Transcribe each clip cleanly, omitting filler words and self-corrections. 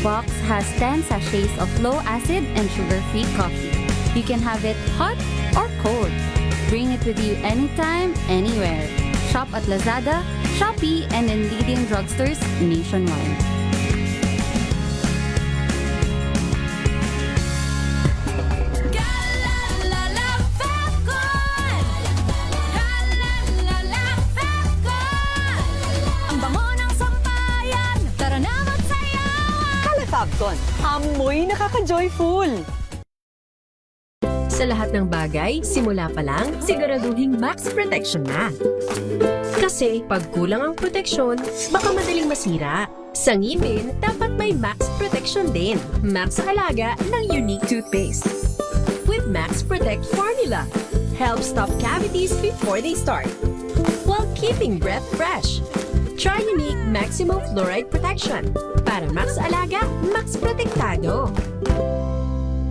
box has 10 sachets of low acid and sugar-free coffee. You can have it hot or cold. Bring it with you anytime, anywhere. Shop at Lazada, Shopee, and in leading drugstores nationwide. Fabcon, amoy nakaka-joyful! Sa lahat ng bagay, simula pa lang, siguraduhing max protection na. Kasi pag kulang ang proteksyon, baka madaling masira. Sa ngipin, dapat may max protection din. Max Alaga ng Unique Toothpaste. With Max Protect Formula, helps stop cavities before they start, while keeping breath fresh. Try Unique Maximum Fluoride Protection. Para Max Alaga, Max Protektado.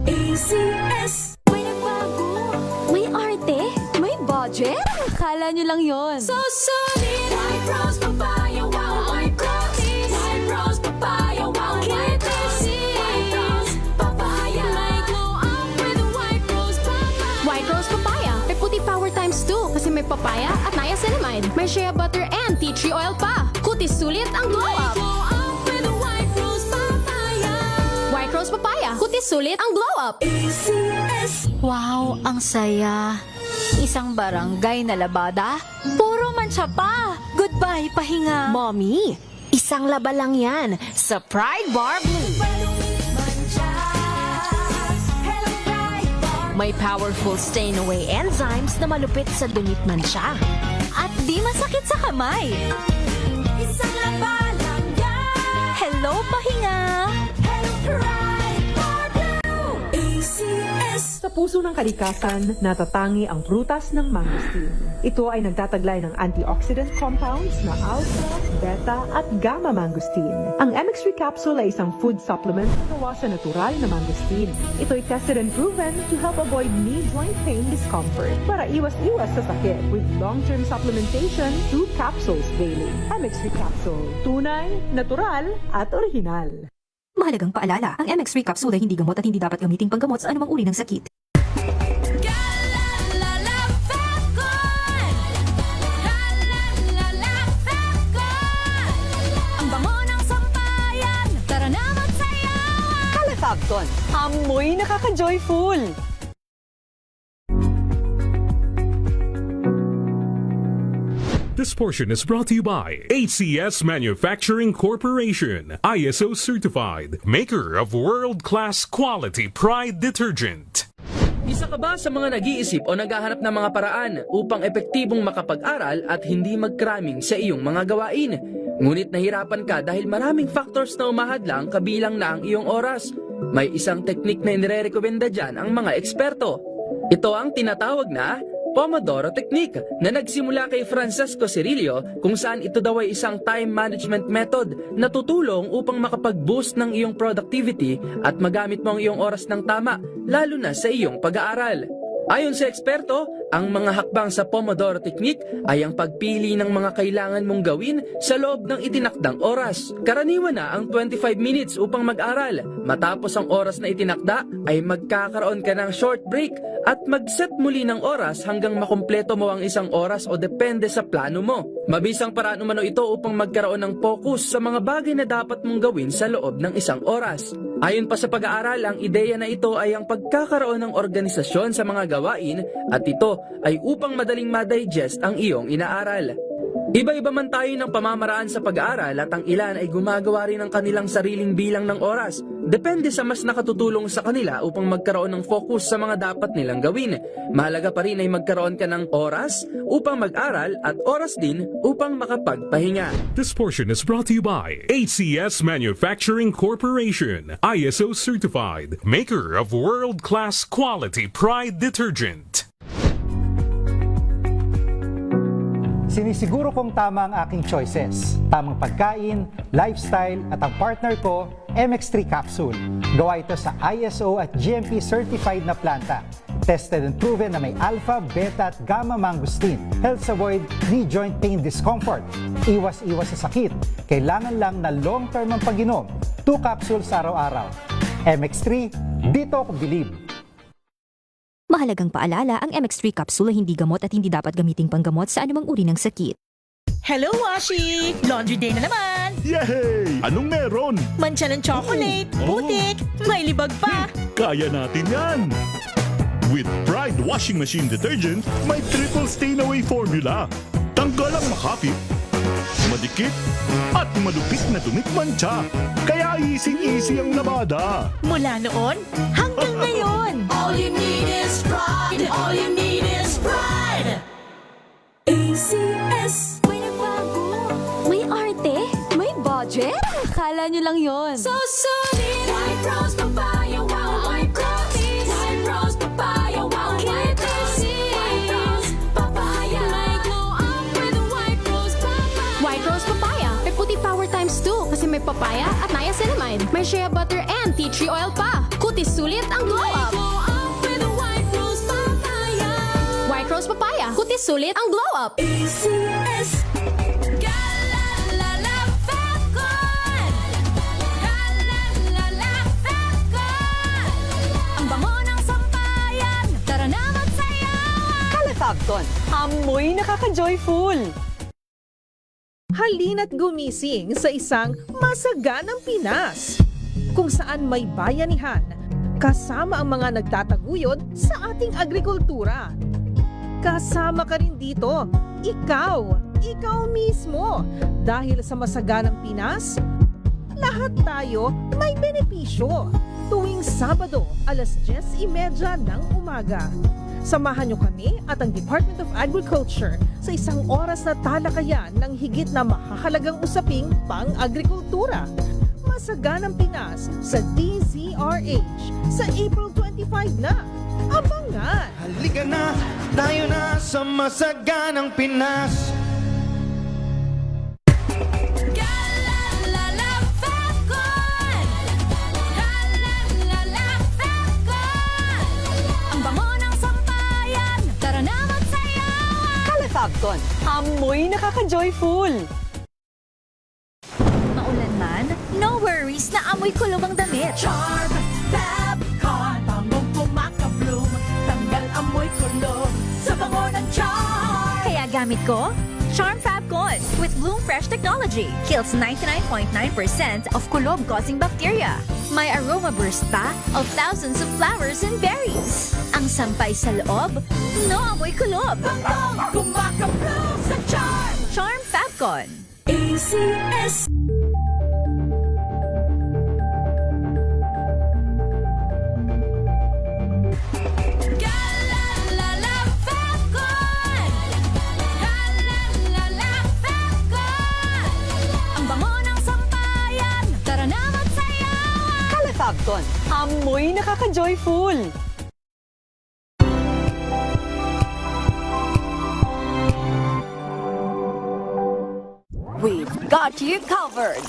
ACS! May nagbago! May arte! May budget! Akala nyo lang yon. So solid! White Rose Papaya, wow! White Rose! White Rose Papaya, wow! White Rose! White Rose Papaya! May glow up with the White Rose Papaya! White Rose Papaya! May puti power times 2 kasi may papaya at niacinamide. May shea butter and tea tree oil pa. Kutis sulit ang glow up! Rose Papaya. Kutis sulit ang glow up. ACS. Wow, ang saya. Isang barangay na labada, puro mancha pa. Goodbye, pahinga. Mommy, isang laba lang yan sa Pride Bar Blue. May powerful stain-away enzymes na malupit sa dunit mancha. At di masakit sa kamay. Isang laba lang yan. Hello, pahinga. Hello, Pride. Sa puso ng kalikasan, natatangi ang prutas ng mangosteen. Ito ay nagtataglay ng antioxidant compounds na alpha, beta at gamma mangosteen. Ang MX3 capsule ay isang food supplement na gawa sa natural na mangosteen. Ito ay tested and proven to help avoid knee joint pain discomfort para iwas-iwas sa sakit with long-term supplementation 2 capsules daily. MX3 capsule, tunay, natural at orihinal. Mahalagang paalala, ang MX3 capsule ay hindi gamot at hindi dapat gamiting panggamot sa anumang uri ng sakit. Ang bango ng sampayan, tara na magsayaw! Fabcon, amoy nakaka-joyful! This portion is brought to you by ACS Manufacturing Corporation, ISO certified, maker of world-class quality Pride detergent. Isa ka ba sa mga nag-iisip o naghahanap ng mga paraan upang epektibong makapag-aral at hindi magkraming sa iyong mga gawain? Ngunit nahirapan ka dahil maraming factors na umahadlang kabilang na ang iyong oras. May isang teknik na inirekomenda dyan ang mga eksperto. Ito ang tinatawag na Pomodoro Technique na nagsimula kay Francesco Cirillo kung saan ito daw ay isang time management method na tutulong upang makapag-boost ng iyong productivity at magamit mo ang iyong oras ng tama, lalo na sa iyong pag-aaral. Ayon sa eksperto, ang mga hakbang sa Pomodoro Technique ay ang pagpili ng mga kailangan mong gawin sa loob ng itinakdang oras. Karaniwan na ang 25 minutes upang mag-aral. Matapos ang oras na itinakda, ay magkakaroon ka ng short break at mag-set muli ng oras hanggang makumpleto mo ang isang oras o depende sa plano mo. Mabisang paraan umano ito upang magkaroon ng focus sa mga bagay na dapat mong gawin sa loob ng isang oras. Ayon pa sa pag-aaral, ang ideya na ito ay ang pagkakaroon ng organisasyon sa mga gawain at ito ay upang madaling ma-digest ang iyong inaaral. Iba-iba man tayo ng pamamaraan sa pag-aaral at ang ilan ay gumagawa rin ng kanilang sariling bilang ng oras. Depende sa mas nakatutulong sa kanila upang magkaroon ng focus sa mga dapat nilang gawin. Mahalaga pa rin ay magkaroon ka ng oras upang mag-aral at oras din upang makapagpahinga. This portion is brought to you by ACS Manufacturing Corporation, ISO certified, maker of world-class quality Pride detergent. Sinisiguro kong tama ang aking choices. Tamang pagkain, lifestyle at ang partner ko, MX3 Capsule. Gawa ito sa ISO at GMP certified na planta Tested and proven na may alpha, beta at gamma mangosteen. Helps avoid knee joint pain discomfort. Iwas-iwas sa sakit. Kailangan lang na long-term ang pag-inom. 2 capsules araw-araw. MX3, dito ako believe. Mahalagang paalala, ang MX3 capsule ay hindi gamot at hindi dapat gamiting panggamot sa anumang uri ng sakit. Hello, Washi! Laundry day na naman! Yay! Anong meron? Mancha ng chocolate, putik, may libag pa! Kaya natin yan! With Pride Washing Machine Detergent, may triple stain-away formula. Tanggal ang makapit, madikit, at malupit na dumit mancha. Kaya easy-easy ang labada. Mula noon hanggang ngayon! All you need is pride. All you need is pride. ACS. May nagbago. May arte. May budget. Akala nyo lang yon. So solid. White rose papaya. Wow. White rose. White rose papaya. Wow. White rose. White rose papaya. May glow up with white rose papaya. White Rose Papaya. May puti power times 2 kasi may papaya at niacinamide. May shea butter and tea tree oil pa. Kutis sulit ang glow up. Glow up with white rose papaya. White Rose Papaya. Kutis sulit ang glow up. ACS. Galalala Falcon. Galalala Falcon. Ang bango ng sampayan. Tara na magsayawan. Calefabcon, amoy nakaka-joyful. Halina't gumising sa isang masaganang Pinas, kung saan may bayanihan, kasama ang mga nagtataguyod sa ating agrikultura. Kasama ka rin dito, ikaw mismo. Dahil sa masaganang Pinas, lahat tayo may benepisyo. Tuwing Sabado, alas 10:30 ng umaga. Samahan niyo kami at ang Department of Agriculture sa isang oras na talakayan ng higit na mahahalagang usaping pang-agrikultura. Masaganang Pinas sa DZRH sa April 25 na. Abangan! Halika na, tayo na sa masaganang Pinas. Galalala Falcon. Galalala Falcon. Ang bango ng sampayan. Tara na magsayawan. Calefabcon, amoy nakaka-joyful. Maulan man, no worries na amoy kulong ang damit. Charm Fabcon. Bangong kumakabloom. Tanggal amoy kulong sa bango ng charm. Kaya gamit ko Charm Fabcon with Bloom Fresh technology. Kills 99.9% of kulob-causing bacteria. May aroma burst pa of thousands of flowers and berries. Ang sampay sa loob, no amoy kulob. Bangong kumakabloom sa charm. Charm Fabcon. ACS. Galalala Falcon. Galalala Falcon. Ang bango ng sampayan. Tara na magsayawan. Calefabcon, amoy nakaka-joyful. We've got you covered.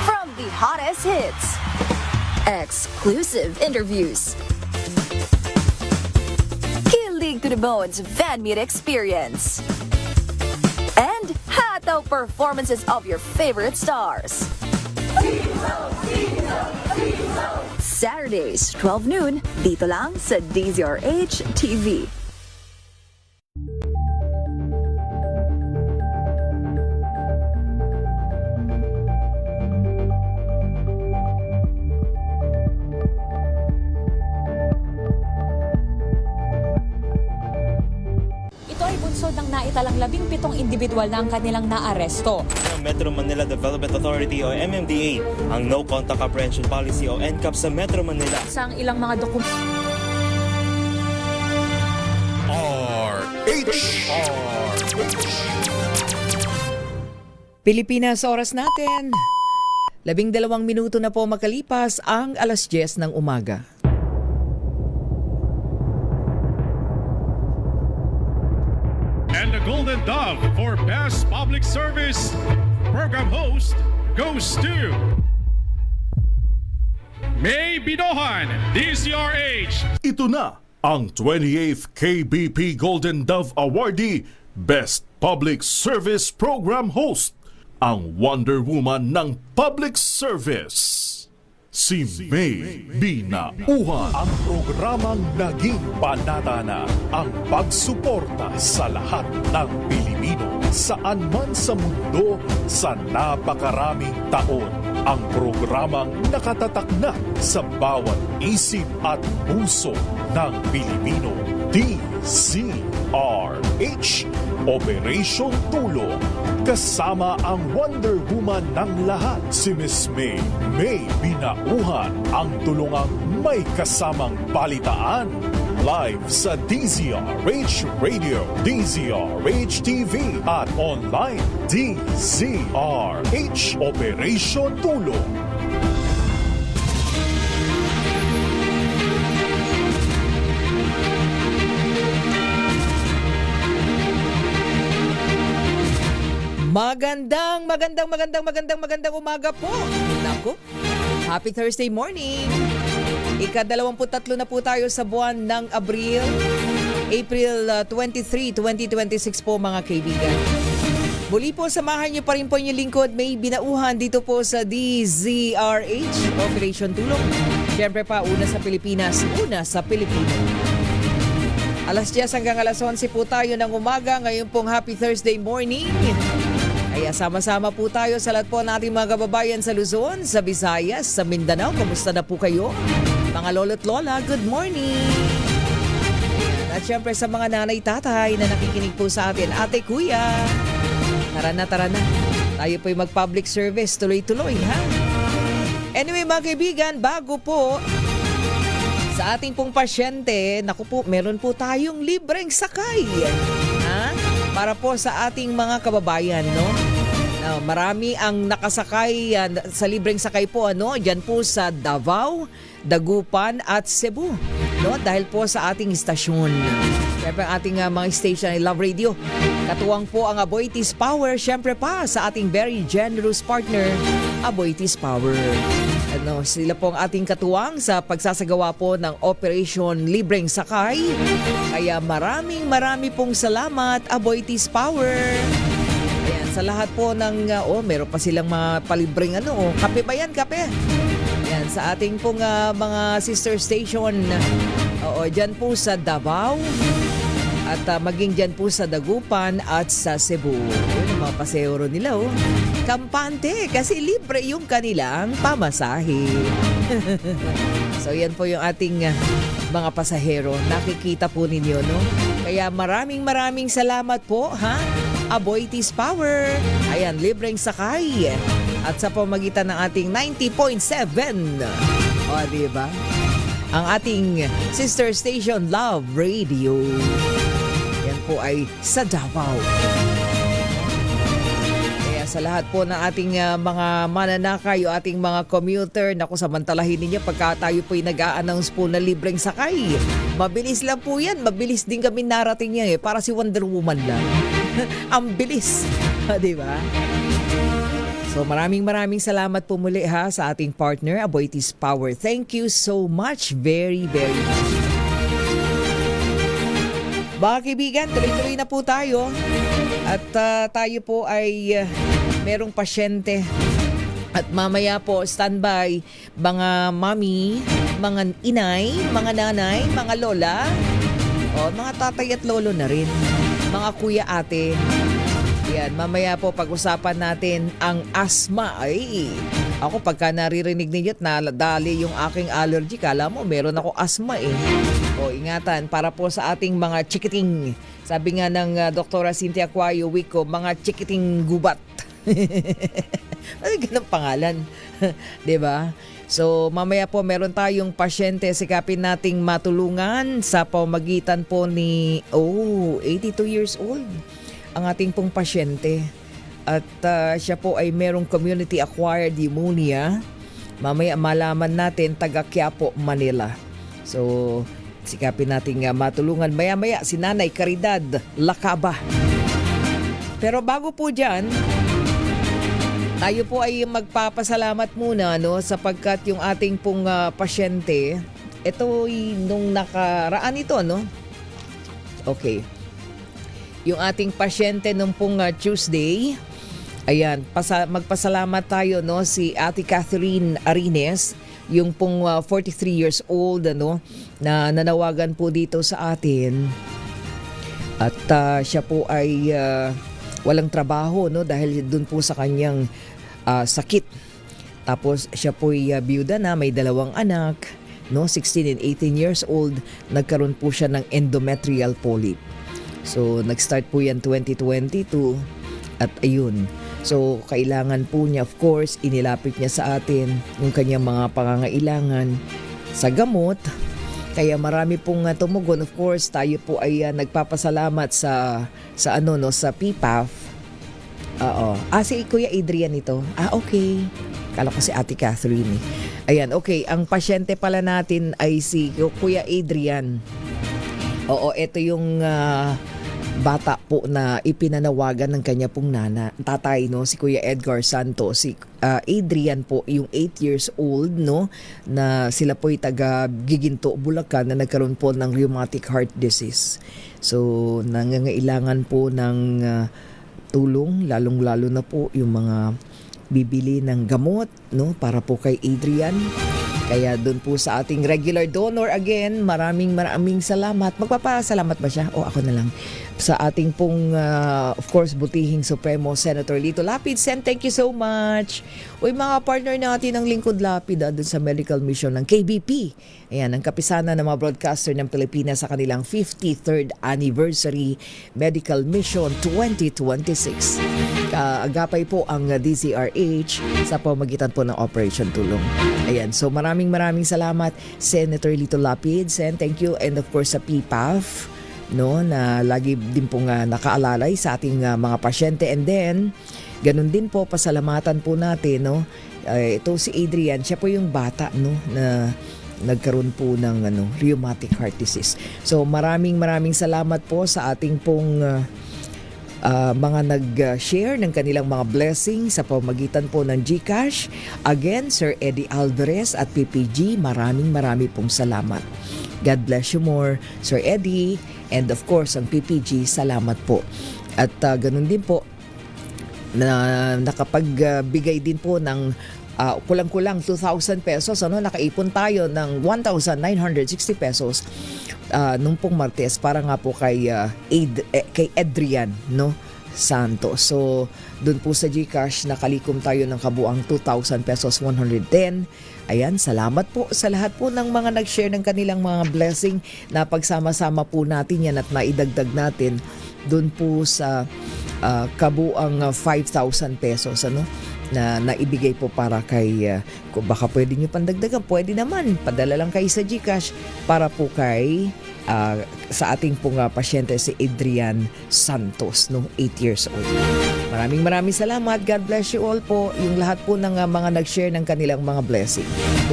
From the hottest hits, exclusive interviews, kilig to the bones fan meet experience, and hataw performances of your favorite stars. Saturdays, 12 noon, dito lang sa DZRH TV. Ng naitalang 17 individual na ang kanilang naaresto. Metro Manila Development Authority o MMDA ang No Contact Apprehension Policy o NCAP sa Metro Manila. Sa ilang mga dokumento. Pilipinas, oras natin. 12 minuto na po makalipas ang alas 10 ng umaga. And the Golden Dove for Best Public Service Program Host goes to May Binohan, DZRH. Ito na ang 28th KBP Golden Dove Awardee Best Public Service Program Host, ang Wonder Woman ng Public Service, si May Binauhan. Ang programang naging panata na ang pagsuporta sa lahat ng Pilipino saan man sa mundo sa napakaraming taon. Ang programang nakatatak na sa bawat isip at puso ng Pilipino. DZRH, Operation Tulong. Kasama ang Wonder Woman ng lahat, si Miss May Binauhan, ang tulungang may kasamang balitaan. Live sa DZRH Radio, DZRH TV at online DZRH Operation Tulong. Magandang umaga po. Naku, happy Thursday morning. Ika-23 na po tayo sa buwan ng April 23, 2026 po mga kaibigan. Muli po samahan niyo pa rin po yung lingkod May Binauhan dito po sa DZRH Operation Tulong. Siyempre pa, una sa Pilipinas, una sa Pilipino. Alas 10 hanggang alas 11 po tayo ng umaga. Ngayon pong happy Thursday morning. Kaya sama-sama po tayo sa lahat po nating mga kababayan sa Luzon, sa Visayas, sa Mindanao. Kamusta na po kayo? Mga lolo't lola, good morning! At syempre sa mga nanay-tatay na nakikinig po sa atin, ate, kuya, tara na. Tayo po'y mag-public service, tuloy-tuloy, ha? Anyway, mga kaibigan, bago po sa ating pong pasyente, naku po, meron po tayong libreng sakay. Ha? Para po sa ating mga kababayan, no? Marami ang nakasakay sa libreng sakay po, diyan po sa Davao, Dagupan at Cebu, no? Dahil po sa ating istasyon. Siyempre ang ating mga station ay Love Radio. Katuwang po ang Aboitiz Power, siyempre pa sa ating very generous partner, Aboitiz Power. Sila po ang ating katuwang sa pagsasagawa po ng Operation Libreng Sakay. Kaya marami pong salamat, Aboitiz Power. Ayan, sa lahat po ng, meron pa silang mga palibreng kape ba yan? Kape? Ayan, sa ating pong mga sister station, dyan po sa Davao, at maging dyan po sa Dagupan at sa Cebu. Yung mga pasero nila, kampante kasi libre yung kanilang pamasahe. So yan po yung ating mga pasahero. Nakikita po ninyo, no? Kaya maraming salamat po, ha? Aboitiz Power. Ayan, libreng sakay. At sa pamagitan ng ating 90.7. O, diba? Ang ating sister station Love Radio. Yan po ay sa Davao. Sa lahat po ng ating mga mananakay o ating mga commuter, naku, samantalahin ninyo pagka tayo po'y nag-a-announce po na libreng sakay. Mabilis lang po yan. Mabilis din kami narating yan para si Wonder Woman lang. Ang bilis. Diba? So maraming salamat po muli ha sa ating partner, Aboitiz Power. Thank you so much. Very much. Mga kaibigan, tuloy-tuloy na po tayo. At tayo po ay merong pasyente. At mamaya po, standby, mga mami, mga inay, mga nanay, mga lola, mga tatay at lolo na rin, mga kuya ate. Yan, mamaya po pag-usapan natin ang asthma. Ay, ako pagka naririnig ninyo at nadali yung aking allergy, kala mo meron ako asthma eh. Ingatan para po sa ating mga chikiting. Sabi nga ng Dr. Cynthia Cuayo Wico, mga chikiting gubat. Ano ganang pangalan? Diba? So mamaya po meron tayong pasyente, sikapin nating matulungan sa pamagitan po ni 82 years old ang ating pong pasyente. At siya po ay merong community-acquired pneumonia. Mamaya malaman natin, taga Quiapo, Manila. So sikapin nating matulungan maya-maya si Nanay Caridad Lacaba. Pero bago po dyan, tayo po ay magpapasalamat muna sapagkat yung ating pong pasyente ito nung nakaraan ito, no? Okay. Yung ating pasyente nung pong Tuesday, ayan, magpasalamat tayo, no, si Ate Catherine Arines, yung pong 43 years old, ano, na nanawagan po dito sa atin. At siya po ay walang trabaho, no, dahil dun po sa kanyang sakit. Tapos siya po ay byuda na, may 2 anak, no, 16 and 18 years old. Nagkaroon po siya ng endometrial polyp. So nag-start po yan 2022 at ayun. So kailangan po niya, of course, inilapit niya sa atin yung kanyang mga pangangailangan sa gamot. Kaya marami pong tumugon. Of course, tayo po ay nagpapasalamat sa ano, no, sa PPAF. Oo. Si Kuya Adrian ito. Okay. Kala ko si Ate Catherine. Ayan, okay. Ang pasyente pala natin ay si Kuya Adrian. Oo, ito yung bata po na ipinanawagan ng kanya pong tatay, no, si Kuya Edgar Santos. Si Adrian po, yung 8 years old, no, na sila po ay taga Giginto, Bulacan, na nagkaroon po ng rheumatic heart disease. So nangangailangan po ng tulong, lalong-lalo na po yung mga bibili ng gamot, no, para po kay Adrian. Kaya doon po sa ating regular donor, again, maraming salamat. Magpapasalamat ba siya? O ako na lang. Sa ating pong, of course, butihing Supremo Senator Lito Lapid. Sen, thank you so much. Uy, mga partner natin ng Lingkod Lapid doon sa medical mission ng KBP. Ayan, ang kapisanan ng mga broadcaster ng Pilipinas sa kanilang 53rd anniversary medical mission 2026. Kaagapay po ang DZRH sa pamagitan po ng Operation Tulong. Ayan, so maraming salamat Senator Lito Lapid. Sen, thank you. And of course sa PPAF, no, na lagi din pong nakaalalay sa ating mga pasyente. And then ganun din po, pasalamatan po natin, no, ito si Adrian, siya po yung bata, no, na nagkaroon po ng rheumatic heart disease. So maraming salamat po sa ating pong mga nag-share ng kanilang mga blessings sa pamagitan po ng GCash. Again, Sir Eddie Alvarez at PPG, marami pong salamat. God bless you more, Sir Eddie. And of course, ang PPG, salamat po. At ganun din po, na nakapagbigay din po ng kulang-kulang 2,000 pesos. Nakaipon tayo ng 1,960 pesos nung pong Martes para nga po kay Adrian, no, Santos. So doon po sa GCash nakalikom tayo ng kabuang 2,000 pesos 110. Ayan, salamat po sa lahat po ng mga nag-share ng kanilang mga blessing, na pagsama-sama po natin yan at maidagdag natin doon po sa kabuang 5,000 pesos, ano, na naibigay po para kay, kung baka pwede nyo pandagdagan, pwede naman, padala lang kayo sa GCash para po kay sa ating pong pasyente si Adrian Santos, no, 8 years old. Maraming salamat. God bless you all po, yung lahat po ng mga nag-share ng kanilang mga blessing.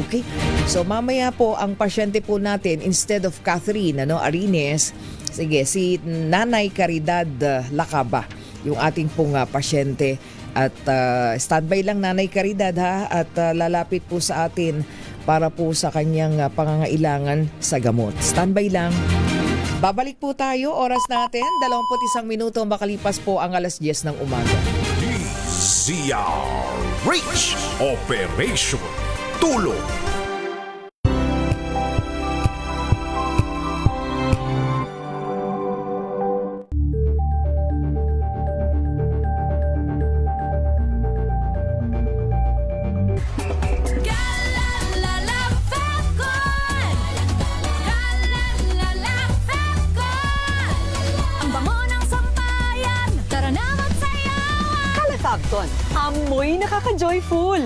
Okay? So mamaya po ang pasyente po natin, instead of Catherine Arines, sige, si Nanay Caridad Lacaba, yung ating pong pasyente. At standby lang Nanay Caridad, ha, at lalapit po sa atin para po sa kanyang pangangailangan sa gamot. Standby lang. Babalik po tayo, oras natin 21 minuto makalipas po ang 10:00 ng umaga. DZRH Operation Tulong. Amoy nakaka-joyful!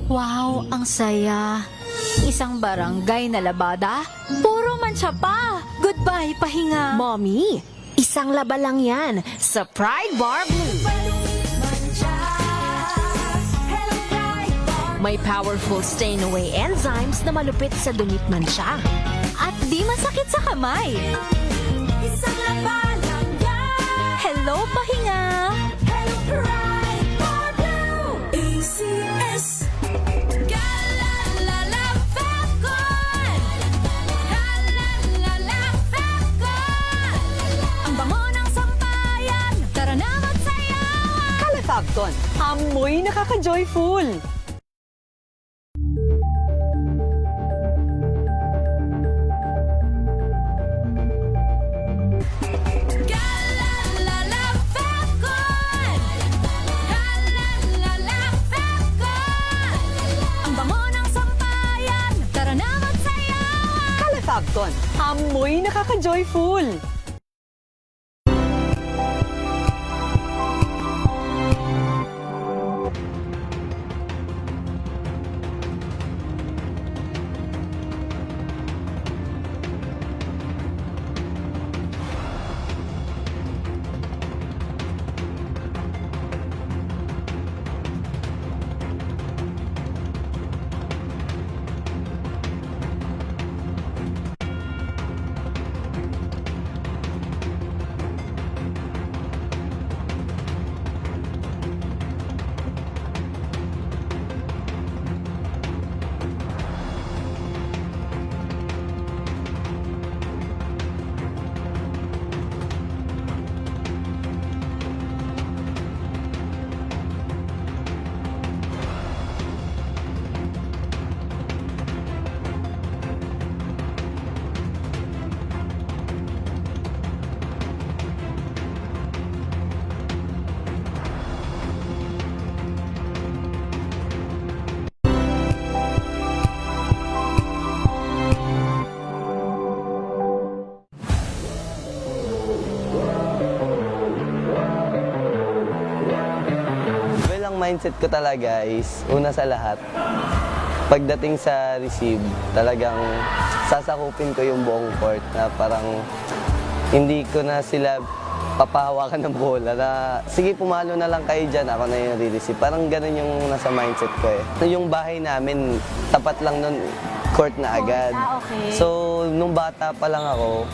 Wow, ang saya. Isang barangay na labada, puro mancha pa. Goodbye, pahinga. Mommy, isang laba lang yan sa Pride Bar Blue. May powerful stain-away enzymes na malupit sa dumit mancha. At di masakit sa kamay. Isang laba lang yan. Hello, pahinga. Hello, Alfabton. Amoy nakaka-joyful. Ang bango ng sampayan, tara na magsayawan. Alfabton. Amoy nakaka-joyful. Mindset ko talaga is, una sa lahat, pagdating sa receive, talagang sasakupin ko yung buong court na parang hindi ko na sila papahawakan ng bola na sige pumalo na lang kayo dyan, ako na yung re-receive. Parang ganun yung nasa mindset ko eh. Yung bahay namin, tapat lang nun, court na agad. Okay. So, nung bata pa lang ako,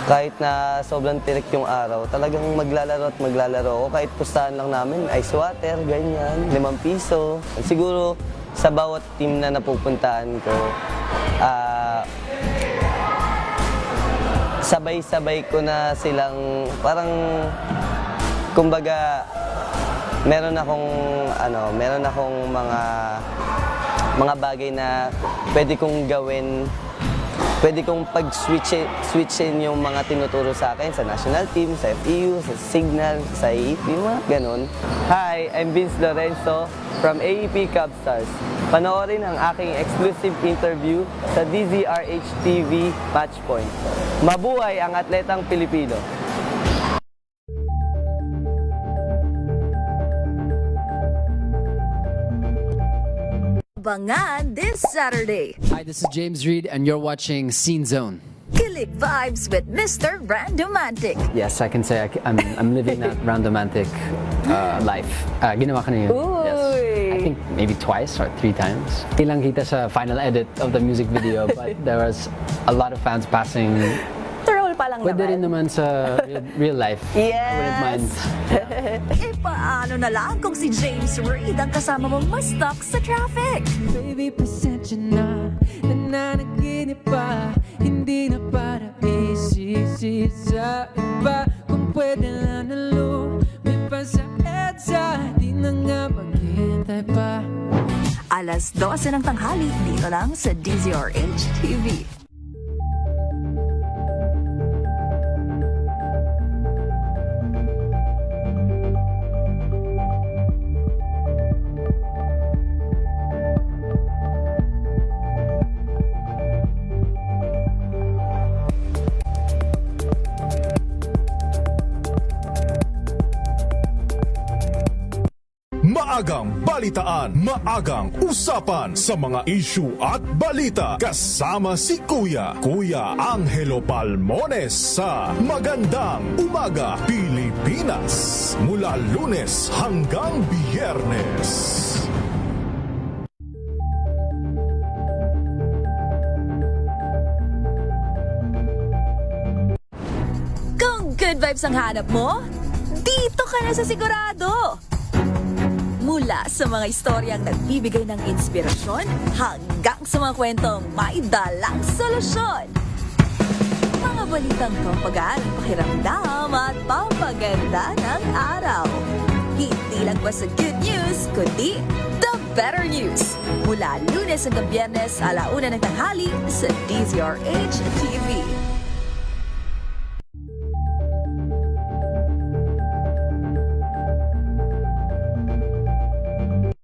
kahit na sobrang tirik yung araw, talagang maglalaro at maglalaro ako. Kahit pustahan lang namin, ice water, ganyan, 5 piso. Siguro sa bawat team na napupuntahan ko, sabay-sabay ko na silang, parang, kumbaga, meron akong mga bagay na pwede kong gawin. Pwede kong pag-switchin yung mga tinuturo sa akin sa national team, sa FEU, sa Signal, sa AEP, mga ganun. Hi, I'm Vince Lorenzo from AEP Cubstars. Panoorin ang aking exclusive interview sa DZRH TV Matchpoint. Mabuhay ang atletang Pilipino! Abangan this Saturday. Hi, this is James Reed and you're watching Scene Zone. Kilig vibes with Mr. Randomantic. Yes, I can say I'm living that Randomantic life. Ginawa ko na yun. Yes. I think maybe twice or 3 times. Ilang kita sa final edit of the music video, but there was a lot of fans passing. Troll pa lang Pwede naman. rin naman sa real life. Yes. I wouldn't mind. Paano na lang kung si James Reid ang kasama mong ma-stuck sa traffic? Baby, pasensya na nananaginip pa. Hindi na para isisi sa iba. Kung pwede lang na lumipas sa EDSA, di na nga maghintay pa. Alas 12 ng tanghali, dito lang sa DZRH TV. Maagang balitaan, maagang usapan sa mga issue at balita. Kasama si Kuya Angelo Palmones sa Magandang Umaga Pilipinas. Mula Lunes hanggang Biyernes. Kung good vibes ang hanap mo, dito ka na sa sigurado! Mula sa mga istoryang nagbibigay ng inspirasyon hanggang sa mga kwentong may dalang solusyon. Mga balitang pampagaan, pakiramdam at pampaganda ng araw. Hindi lang lagwas sa good news, kundi the better news. Mula Lunes hanggang Biyernes, 1:00 ng tanghali sa DZRH TV.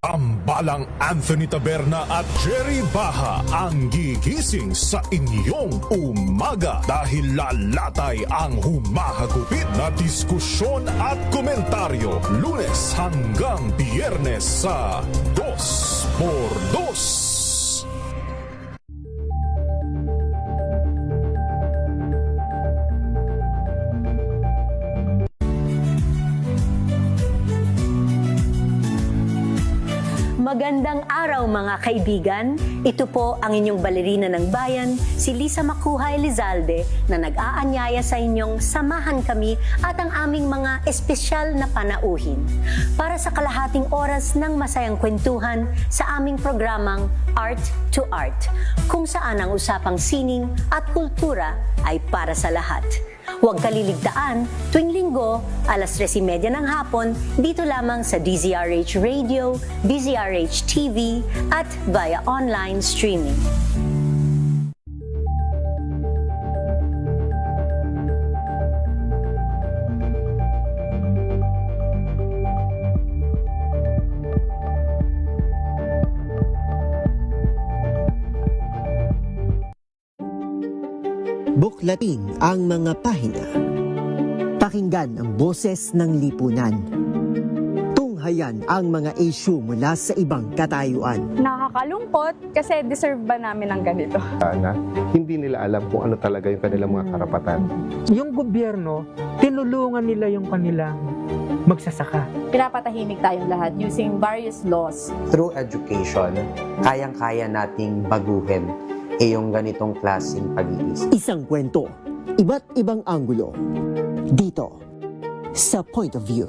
Ambalang Anthony Taberna at Jerry Baha ang gigising sa inyong umaga dahil lalatay ang humahagupit na diskusyon at komentaryo Lunes hanggang Biyernes sa 2x2. Magandang araw mga kaibigan. Ito po ang inyong balerina ng bayan, si Lisa Makuha Elizalde, na nag-aanyaya sa inyong samahan kami at ang aming mga espesyal na panauhin para sa kalahating oras ng masayang kwentuhan sa aming programang Art to Art, kung saan ang usapang sining at kultura ay para sa lahat. Huwag kaliligtaan, tuwing linggo, 3:30 ng hapon, dito lamang sa DZRH Radio, DZRH TV, at via online streaming. Buklatin ang mga pahina. Pakinggan ang boses ng lipunan. Tunghayan ang mga issue mula sa ibang katayuan. Nakakalungkot kasi deserve ba namin ng ganito? Na hindi nila alam kung ano talaga yung kanilang mga karapatan. Yung gobyerno, tinulungan nila yung kanilang magsasaka. Pinapatahimik tayong lahat using various laws. Through education, kayang-kaya nating baguhin yung ganitong klaseng pag-iisip. Isang kwento, iba't ibang anggulo. Dito, sa Point of View.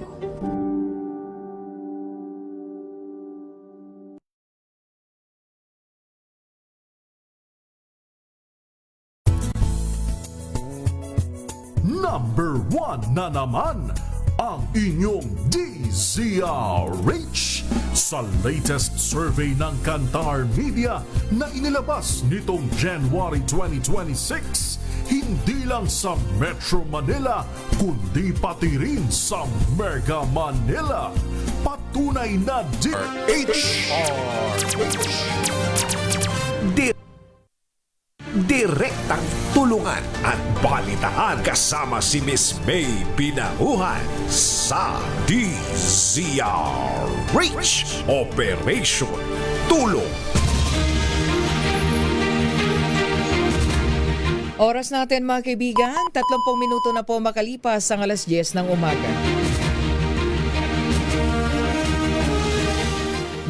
Number 1 na naman ang inyong DZRH sa latest survey ng Kantar Media na inilabas nitong January 2026. Hindi lang sa Metro Manila, kundi pati rin sa Mega Manila. Patunay na DZRH. Direktang tulungan at balitaan kasama si Miss May Pinauhan sa DZRH Operation Tulong. Oras natin mga kaibigan, 30 minuto na po makalipas ang 10:00 ng umaga.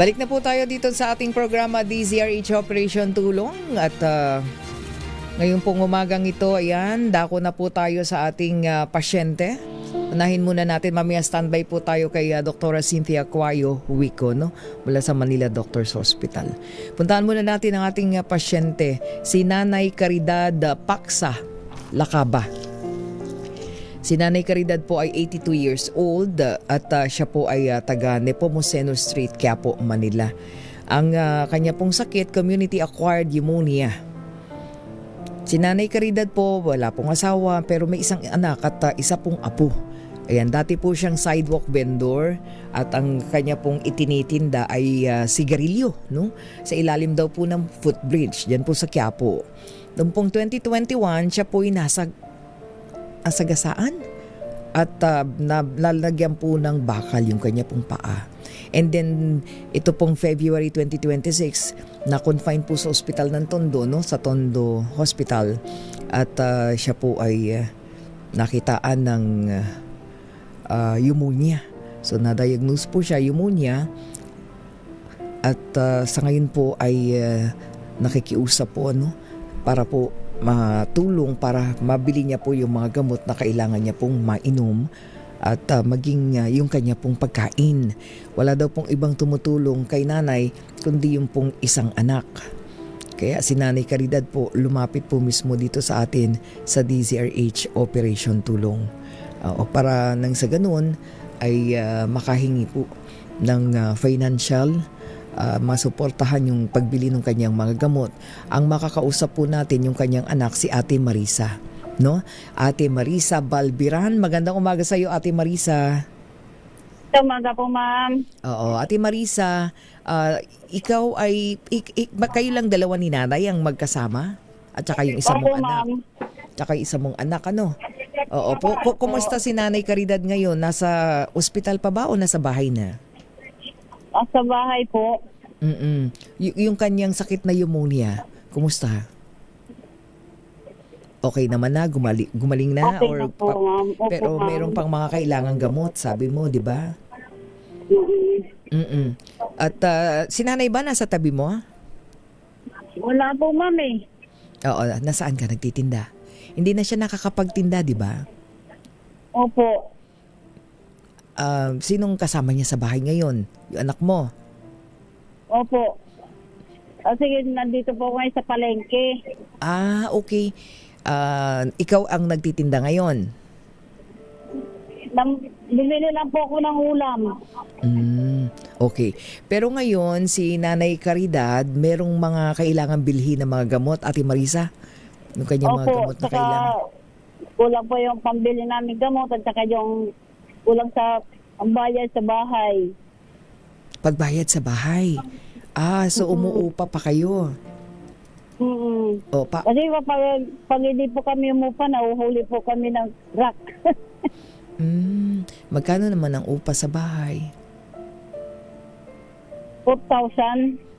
Balik na po tayo dito sa ating programa DZRH Operation Tulong at ngayon pong umagang ito, ayan, dako na po tayo sa ating pasyente. Unahin muna natin, mamaya standby po tayo kay Dr. Cynthia Cuayo Huico, no? Mula sa Manila Doctors Hospital. Puntahan muna natin ang ating pasyente, si Nanay Caridad Paksa Lakaba. Si Nanay Caridad po ay 82 years old at siya po ay taga Nepomuceno Street, Quiapo, Manila. Ang kanya pong sakit, community-acquired pneumonia. Si Nanay Caridad po, wala pong asawa pero may isang anak at isa pong apo. Ayan, dati po siyang sidewalk vendor at ang kanya pong itinitinda ay sigarilyo, no? Sa ilalim daw po ng footbridge, dyan po sa Quiapo. Noong pong 2021, siya po ay nasagasaan at nalalagyan po ng bakal yung kanya pong paa. And then, ito pong February 2026, na-confine po sa ospital ng Tondo, no? Sa Tondo Hospital. At siya po ay nakitaan ng pneumonia. So, na-diagnose po siya pneumonia. At sa ngayon po ay nakikiusap po, no? Para po matulong, para mabili niya po yung mga gamot na kailangan niya pong mainom. At maging yung kanya pong pagkain. Wala daw pong ibang tumutulong kay nanay kundi yung pong isang anak. Kaya si Nanay Caridad po lumapit po mismo dito sa atin sa DZRH Operation Tulong. Para nang sa ganun, ay makahingi po ng financial, masuportahan yung pagbili ng kanyang mga gamot. Ang makakausap po natin yung kanyang anak, si Ate Marisa. No? Ate Marisa Balbiran. Magandang umaga sa iyo, Ate Marisa. Umaga po, ma'am. Oo, Ate Marisa, ikaw ay, kayo lang dalawa ni nanay ang magkasama? At saka yung isa mong anak? Tsaka yung isa mong anak, ano? Oo, kumusta si Nanay Caridad ngayon? Nasa ospital pa ba o nasa bahay na? Sa bahay po. Yung kanyang sakit na pneumonia, kumusta? Okay naman na? Gumaling na? Okay na po, ma'am. Opo, pero ma'am. mayroon pang mga kailangang gamot, sabi mo, di ba? At si nanay ba nasa tabi mo? Wala po, ma'am eh. Oo, nasaan ka nagtitinda? Hindi na siya nakakapagtinda, di ba? Opo. Sinong kasama niya sa bahay ngayon? Yung anak mo? Opo. Sige, nandito po kayo sa palengke. Okay. Ikaw ang nagtitinda ngayon? Bumili lang po ako ng ulam. Okay. Pero ngayon, si Nanay Caridad, merong mga kailangan bilhin na mga gamot, Ate Marisa? Yung kanyang mga gamot na kailangan? Kulang po yung pambili namin gamot at saka yung kulang sa pambayad sa bahay. Pagbayad sa bahay? So umuupa pa kayo? Kasi pag hindi po kami umupa, nauhuli po kami ng rock. Magkano naman ang upa sa bahay? 4,000.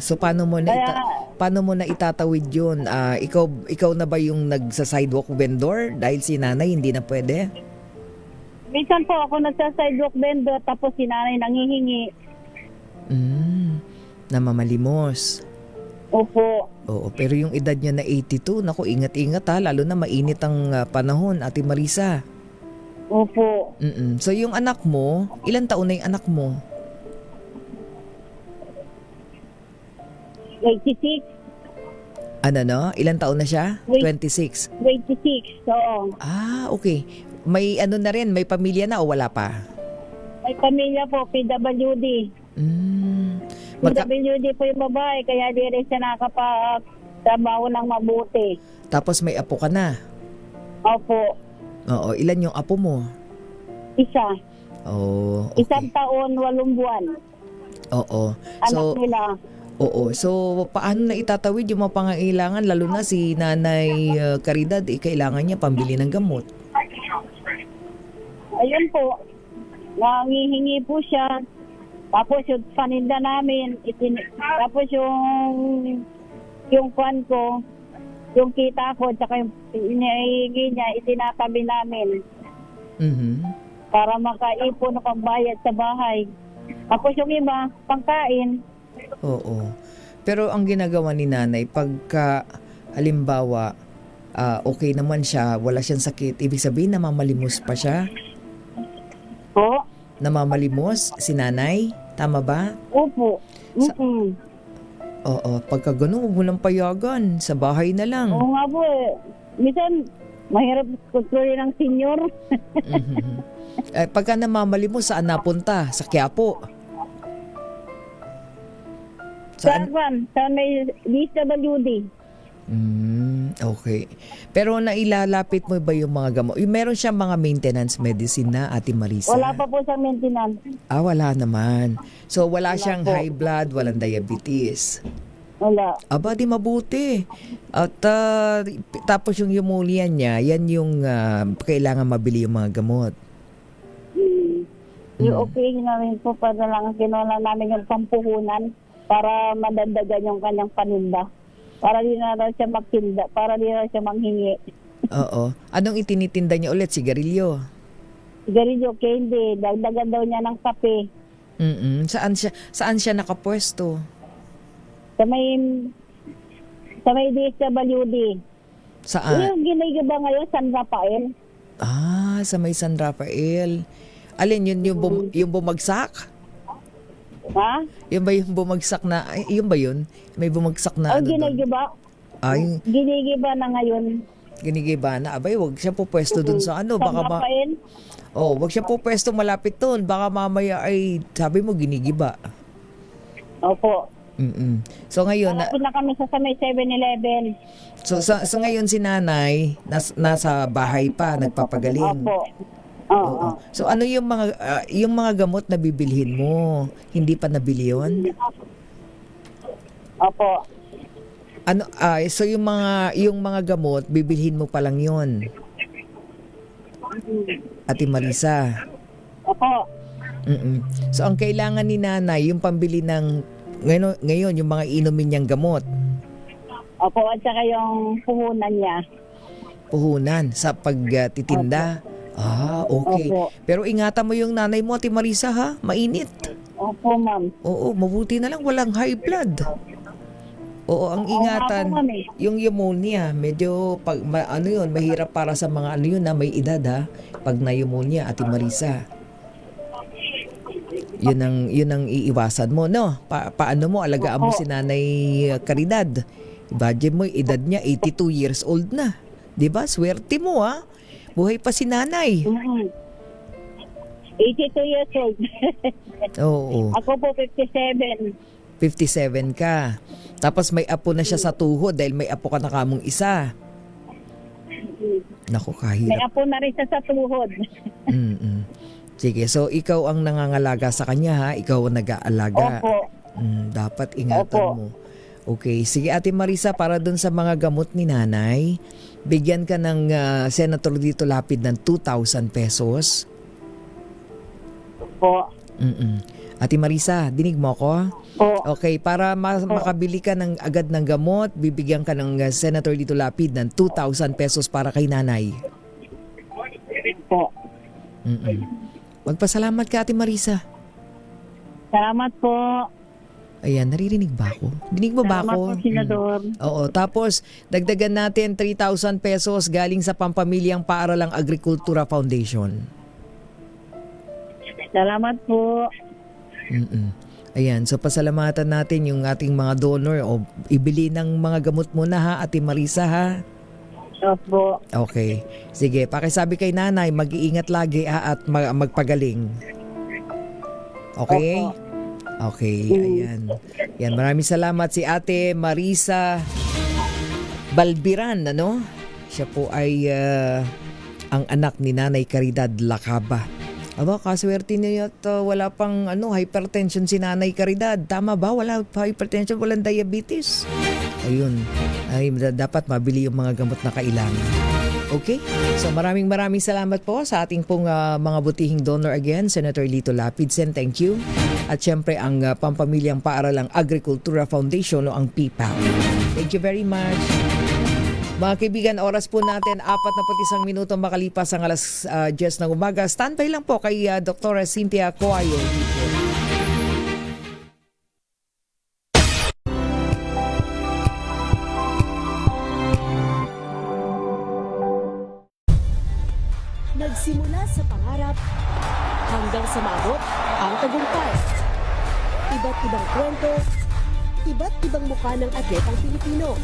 So paano mo na itatawid 'yun? Ikaw na ba yung nagsa-sidewalk vendor dahil si nanay hindi na pwede? Minsan po ako nagsa-sidewalk vendor tapos si nanay nanghihingi. Namamalimos. Opo. Oo, pero yung edad niya na 82, naku, ingat-ingat ha, lalo na mainit ang panahon, Ate Marisa. Opo. So yung anak mo, ilang taon na yung anak mo? 26. Ilang taon na siya? 26. 26, oo. Okay. May na rin, may pamilya na o wala pa? May pamilya po, PWD. PWD po yung babae, kaya di rin siya nakapagtrabaho ng mabuti. Tapos may apo ka na? Opo. Oo, ilan yung apo mo? Isa. Okay. 1 taon, 8 buwan. Oo. Anak nila. Oo. So, paano na itatawid yung mga pangangailangan? Lalo na si Nanay Caridad, kailangan niya pambili ng gamot. Ayun po. Nangihingi po siya. Tapos yung paninda namin, tapos yung kwan ko, yung kita ko, tsaka yung inihingi niya, itinatabi namin. Para makaipon o pambayad sa bahay. Tapos yung iba, pangkain. Oo. Pero ang ginagawa ni nanay, pagka halimbawa, okay naman siya, wala siyang sakit, ibig sabihin namamalimos pa siya? Po? Namamalimos si nanay? Tama ba? Opo. Oo. Pagka ganun, huwag mo nang payagan. Sa bahay na lang. Oo nga po eh. Minsan, mahirap kontrolin ng senior. Pagka namamalimos, saan napunta? Sa Quiapo? Saan may DSWD. Okay. Pero nailalapit mo ba yung mga gamot? Meron siyang mga maintenance medicine na, Ate Marisa? Wala pa po sa maintenance. Wala naman. So wala siyang high blood, walang diabetes. Wala. Aba, di mabuti. At tapos yung pneumonia niya, yan yung kailangan mabili yung mga gamot. Yung okay na rin po, para lang kinuha namin yung pampuhunan para madagdagan yung kanyang paninda. Para di na raw siya magtinda, para di na siya manghingi. Oo. Anong itinitinda niya ulit? Sigarilyo? Sigarilyo, candy. Dagdagan daw niya ng kape. Saan siya nakapwesto? Sa may DSWD. Saan? Yung ginigaba ngayon, San Rafael. Sa may San Rafael. Alin yun, yung bumagsak? Ha? Yun ba yung bumagsak na, yun ba yun? May bumagsak na Ginigiba. Ay. Ginigiba na ngayon. Ginigiba na. Abay, wag siya po pwesto dun sa ano. Baka Tanggapin. wag siya po pwesto malapit dun. Baka mamaya ay, sabi mo, ginigiba. Opo. So ngayon, Malapit na kami sa may 7-Eleven. so ngayon si nanay, nasa bahay pa, nagpapagaling. Opo. Oo. So ano yung mga gamot na bibilhin mo? Hindi pa nabili yun? Opo. Ano so yung mga gamot bibilhin mo pa lang yun. Ate Marisa. Opo. So ang kailangan ni nanay yung pambili ng ngayon yung mga inumin niyang gamot. Opo, at saka yung puhunan niya. Puhunan sa pagtitinda. Okay. Opo. Pero ingatan mo yung nanay mo, Ate Marisa, ha? Mainit. Opo, ma'am. Oo, mabuti na lang walang high blood. Oo, ang ingatan, yung pneumonia, medyo mahirap para sa mga na may edad, ha? Pag na-pneumonia, Ate Marisa. Yun ang iiwasan mo, no? Paano mo alagaan mo si Nanay Caridad? Imagine mo, edad niya 82 years old na. 'Di ba? Swerte mo, ha? Buhay pa si Nanay. 82 years old. Oo. Ako po 57. 57 ka. Tapos may apo na siya sa tuhod dahil may apo ka na kamong isa. Naku, kahirap. May apo na rin siya sa tuhod. Sige, so ikaw ang nangangalaga sa kanya, ha? Ikaw ang nag-aalaga. Opo. Dapat ingatan mo. Okay, sige Ate Marisa, para dun sa mga gamot ni nanay, bigyan ka ng Senator Lito Lapid ng 2,000 pesos. Opo. Ate Marisa, dinig mo ako? Okay, para makabili ka agad ng gamot, bibigyan ka ng Senator Lito Lapid ng 2,000 pesos para kay nanay. Po. Magpasalamat ka, Ate Marisa. Salamat po. Ayan, naririnig ba ako? Dinig mo ba ako? Salamat po, Senador. Oo, tapos dagdagan natin 3,000 pesos galing sa Pampamilyang Paaralang Agrikultura Foundation. Salamat po. Ayan, so pasalamatan natin yung ating mga donor o ibili ng mga gamot mo na, ha, Ate Marisa, ha? Opo. Okay. Sige, pakisabi kay nanay, mag-iingat lagi, ha, at magpagaling. Okay? Opo. Okay, ayan. Yan, maraming salamat si Ate Marisa Balbiran, ano? Siya po ay ang anak ni Nanay Caridad Lacaba. Aba, kaswerte niya at wala pang hypertension si Nanay Caridad. Tama ba? Wala hypertension, walang diabetes. Ayun. Ay, dapat mabili yung mga gamot na kailangan. Okay? So maraming salamat po sa ating pong mga butihing donor again, Senator Lito Lapidsen, thank you. At syempre ang Pampamilyang Paaralang Agrikultura Foundation o ang PPAP. Thank you very much. Mga kaibigan, oras po natin 41 minuto makalipas ang alas 10 ng umaga. Standby lang po kay Dr. Cynthia Coayo. Nagsimula sa pangarap hanggang sa maabot ang tagumpay. Iba't ibang kwento, iba't ibang mukha ng atletang Pilipino.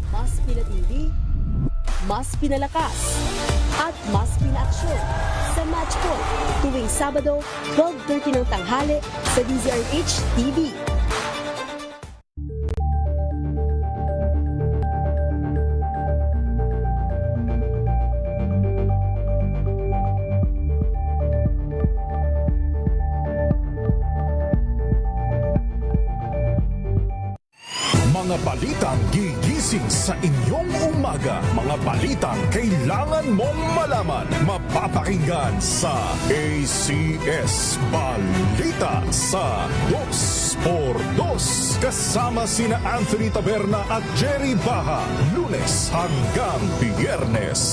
Mas pinatindi, mas pinalakas, at mas pinaaksyon sa Match Point tuwing Sabado, 12:30 ng tanghali sa DZRH TV. Mga balitang gigising sa inyong umaga. Mga balitang kailangan mong malaman. Mapapakinggan sa ACS Balita sa 2x2. Kasama sina Anthony Taberna at Jerry Baha. Lunes hanggang Biyernes.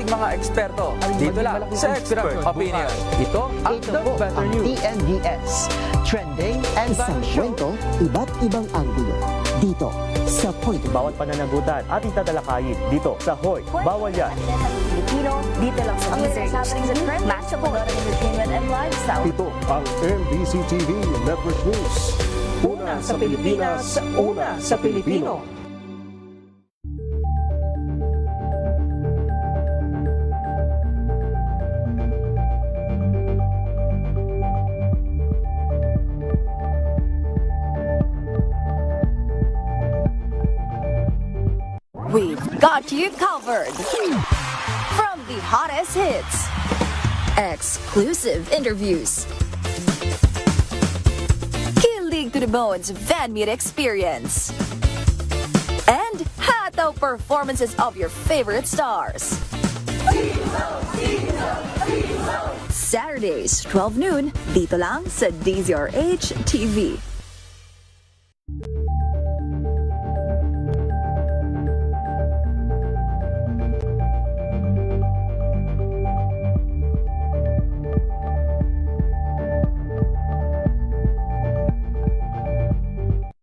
ating mga eksperto. Dito lang sa Expert Opinion. Ito ang Ito The po Better ang News. TNDS. Trending and Isang Value show. kwento, iba't ibang anggulo. Dito sa Point of Bawat pananagutan ating tatalakayin dito sa Hoy, Bawal Yan. Pilipino, dito lang sa Research happenings and trends, matchable entertainment and lifestyle. Ito ang NBC TV Network News. Una sa Pilipinas, una sa Pilipino. We've got you covered. From the hottest hits, exclusive interviews, kilig to the bones fan meet experience, and hataw performances of your favorite stars. Saturdays, 12 noon, dito lang sa DZRH TV.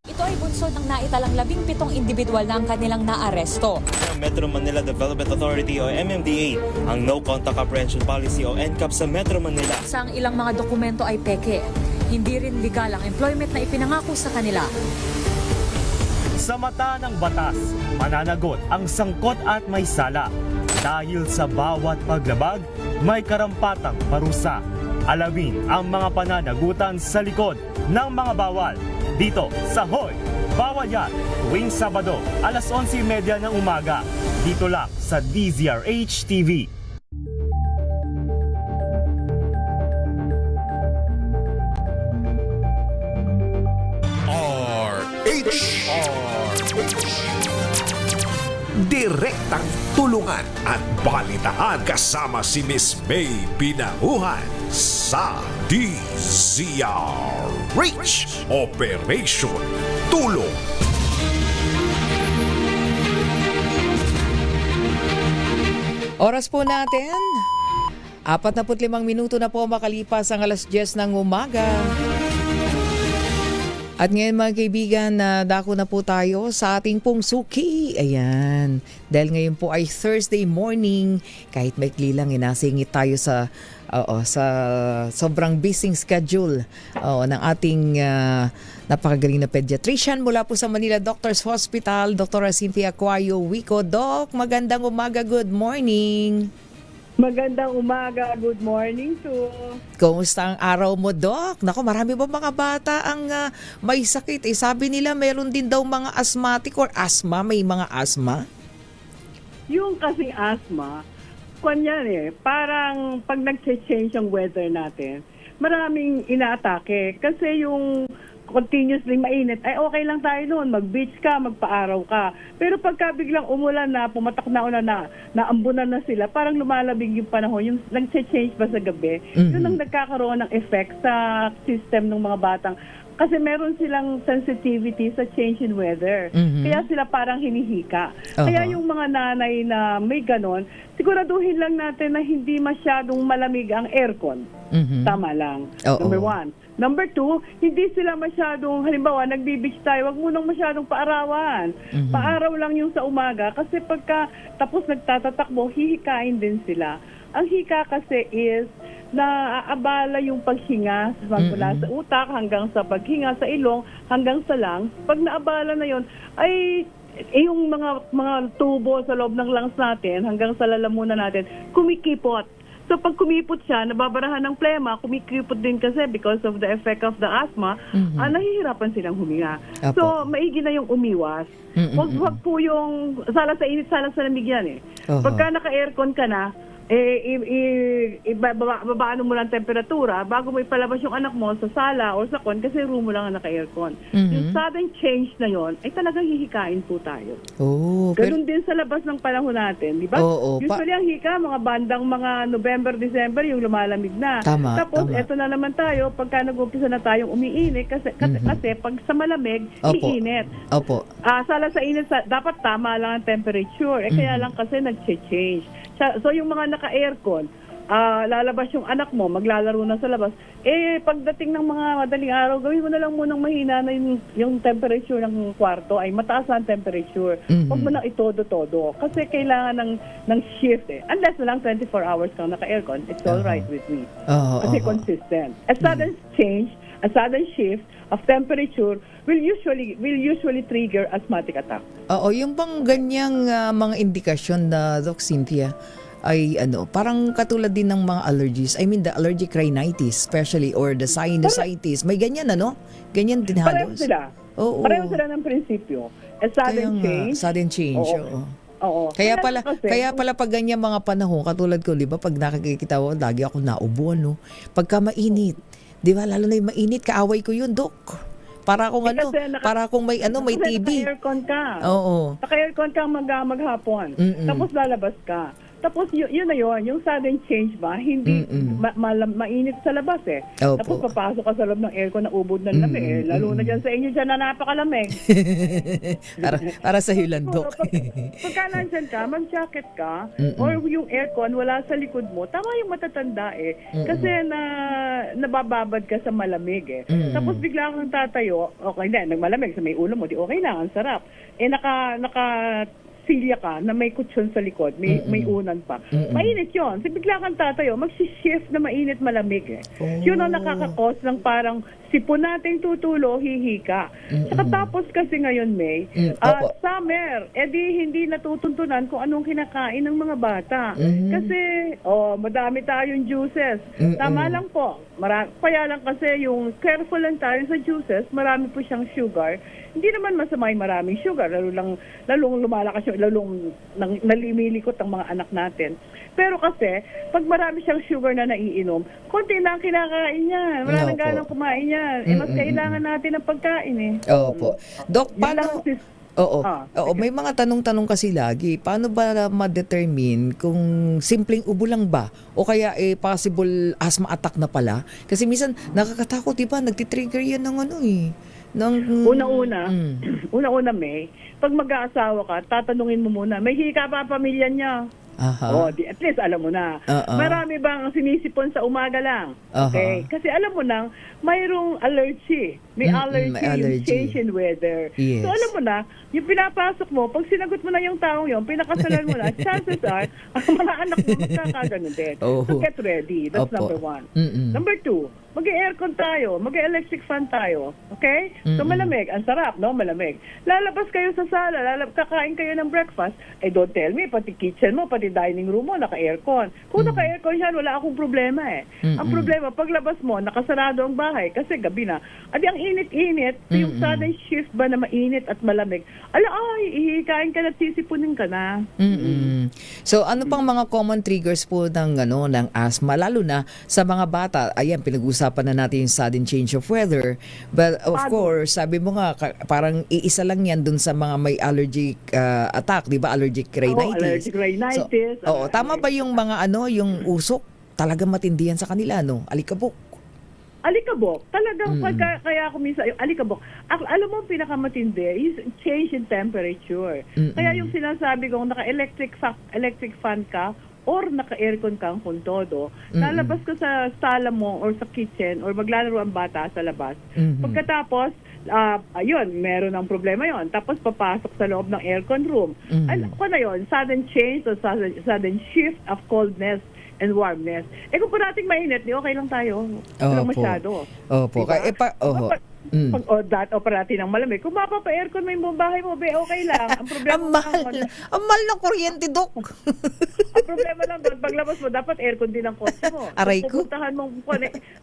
Ito ay bunsod ng naitalang 17 individual na ang kanilang naaresto. Metro Manila Development Authority o MMDA ang No Contact Apprehension Policy o NCAP sa Metro Manila. Sa ang ilang mga dokumento ay peke. Hindi rin legal ang employment na ipinangako sa kanila. Sa mata ng batas, mananagot ang sangkot at may sala. Dahil sa bawat paglabag, may karampatang parusa. Alamin ang mga pananagutan sa likod ng mga bawal. Dito sa Hoy, Bawal Yan, tuwing Sabado, alas 11:30 ng umaga. Dito lang sa DZRH TV. Direktang tulungan at balitaan kasama si Miss May Pinahuhan sa DZRH Operation Tulong. Oras po natin, 45 minuto na po makalipas ang alas 10 ng umaga. At ngayon mga kaibigan, dako na po tayo sa ating pong suki. Ayan. Dahil ngayon po ay Thursday morning, kahit maikli lang, nasingit tayo sa sobrang busy schedule ng ating napakagaling na pediatrician mula po sa Manila Doctors Hospital, Dr. Cynthia Aquayo Wico. Doc, magandang umaga, good morning. Magandang umaga, good morning to. Kumusta ang araw mo, Doc? Naku, marami ba mga bata ang may sakit? Sabi nila meron din daw mga asthmatic or asthma, may mga asthma? Yung kasing asthma, parang pag nag-change ang weather natin, maraming inaatake. Kasi yung continuously mainit, ay okay lang tayo noon, mag-beach ka, magpa-araw ka. Pero pagka biglang umulan na, pumatak na naambunan na sila, parang lumalabig yung panahon, yung nag-change pa sa gabi, yun ang nagkakaroon ng effect sa system ng mga batang. Kasi meron silang sensitivity sa change in weather. Kaya sila parang hinihika. Kaya yung mga nanay na may ganon, siguraduhin lang natin na hindi masyadong malamig ang aircon. Tama lang. Number 1. Number 2, hindi sila masyadong, halimbawa, nagbi-beach tayo, wag mo nang masyadong paarawan. Paaraw lang yung sa umaga kasi pagka tapos nagtatatakbo, hihikain din sila. Ang hika kasi is naaabala yung paghinga mula sa utak hanggang sa paghinga sa ilong hanggang sa lungs. Pag naabala na yon ay yung mga tubo sa loob ng lungs natin hanggang sa lalamunan natin kumikipot. So pag kumipot siya, nababarahan ng plema, kumikipot din kasi because of the effect of the asthma, nahihirapan silang huminga. So maigi na yung umiwas. Wag po yung sala sa init, sala sa lamig yan eh. Pagka naka-aircon ka na, babaan mo lang temperatura bago mo ipalabas yung anak mo sa sala o sa kon kasi room mo lang ang naka-aircon. Yung sudden change na yon ay talagang hihikain po tayo. Ganun din sa labas ng panahon natin, di ba? Usually ang hika, mga bandang mga November, December, yung lumalamig na. Tapos eto na naman tayo, pagka nag-umpisa na tayong umiinit, kasi pag sa malamig, iinit. Sala sa init, dapat tama lang ang temperature. Kaya lang kasi nag-change. So yung mga naka-aircon, lalabas yung anak mo, maglalaro na sa labas. Pagdating ng mga madaling araw, gawin mo na lang munang mahina na yung temperature ng kwarto ay mataas na ang temperature. Huwag mo na itodo-todo. Kasi kailangan ng shift Unless na lang 24 hours kang naka-aircon, it's all right with me. Kasi consistent. A sudden change, a sudden shift of temperature will usually trigger asthmatic attack. Oo, yung bang ganyang mga indikasyon na Doc Cynthia ay parang katulad din ng mga allergies. I mean the allergic rhinitis especially or the sinusitis. May ganyan Ganyan din halos. Pareho sila. Oo. Pareho sila ng prinsipyo. A sudden change. Sudden change, oo. Kaya pala pag ganyan mga panahon, katulad ko, di ba, pag nakikita ko, lagi ako naubo, Pagka mainit, di ba, lalo na yung mainit, kaaway ko yun, Dok. Para akong para akong may TB. Naka-aircon ka. Oo. Naka-aircon ka maghapon. Tapos lalabas ka. Tapos yun na yun, yung sudden change ba, hindi mainit sa labas Opo. Tapos papasok ka sa loob ng aircon na ubod ng lamig lalo na dyan sa inyo dyan na napakalamig. para sa hilandok. Pagka nandyan ka, mag-jacket ka, or yung aircon wala sa likod mo, tama yung matatanda kasi nabababad ka sa malamig Tapos bigla kang tatayo, okay na, nagmalamig sa may ulo mo, di okay lang, ang sarap. Silya ka na may kutsyon sa likod, may unan pa. Mainit yun. So, bigla kang tatayo, magsishift na mainit malamig Yun ang nakakakos ng parang sipon nating tutulo, hihika. Saka tapos kasi ngayon, May, summer, hindi natutuntunan kung anong kinakain ng mga bata. Kasi, madami tayong juices. Tama lang po. Kaya lang kasi yung careful lang tayo sa juices, marami po siyang sugar. Hindi naman masama yung maraming sugar, lalong lumalakas lalong nalimilikot ang mga anak natin. Pero kasi, pag marami siyang sugar na naiinom, konti na ang kinakain niya. Wala nang ganang kumain yan. Mas kailangan natin ng pagkain Opo. Dok, paano? Oo, may mga tanong-tanong kasi lagi. Paano ba ma-determine kung simpleng ubo lang ba? O kaya possible asthma attack na pala? Kasi minsan, nakakatakot, diba? Nagtitrigger yan ng Una-una, May, pag mag-aasawa ka, tatanungin mo muna, may hika pa pamilya niya? At least alam mo na. Marami bang sinisipon sa umaga lang? Okay? Kasi alam mo nang mayroong allergy. May allergy. Yung change in weather. Yes. So alam mo na, yung pinapasok mo, pag sinagot mo na yung taong yun, pinakasalan mo na, chances are, ang mga anak mo magkakaganon din. So get ready. That's number one. Number two, mag-aircon tayo, mag-electric fan tayo. Okay? So malamig. Ang sarap, no? Malamig. Lalabas kayo sa sala, kakain kayo ng breakfast, don't tell me, pati kitchen mo, pati dining room mo, naka-aircon. Kung naka-aircon yan, wala akong problema Ang problema, paglabas mo, nakasarado ang bahay, kasi gabi na. Adi, ang init-init, yung sudden shift ba na mainit at malamig, ihikain ka na, sisipunin ka na. So, ano pang mga common triggers po ng asthma, lalo na sa mga bata? Ayan, pinag-usapan na natin yung sudden change of weather. But of course, sabi mo nga, parang iisa lang yan dun sa mga may allergic attack, di ba? Allergic rhinitis. Allergic rhinitis. So, tama ba yung mga yung usok? Talagang matindi yan sa kanila, Alikabok. Alikabok. Talagang kaya ako minsan, yung alikabok. Alam mo, pinakamatindi is change in temperature. Kaya yung sinasabi kong naka-electric fan ka or naka-aircon kang kung todo, lalabas ka sa sala mo or sa kitchen or maglalaro ang bata sa labas. Pagkatapos, ayun, meron ng problema yon. Tapos papasok sa loob ng aircon room. Ano na yun? Sudden change or sudden shift of coldness and warmness. Kung parating mainit, okay lang tayo. Walang masyado. Opo. Diba? Pag parati ng malamig, kung mapapa-aircon mo yung bahay mo, okay lang. Ang problema ang mahal ng kuryente, Dok. Ang problema lang doon, paglabas mo, dapat aircon din ang kotse mo. Aray ko. Pupuntahan mo,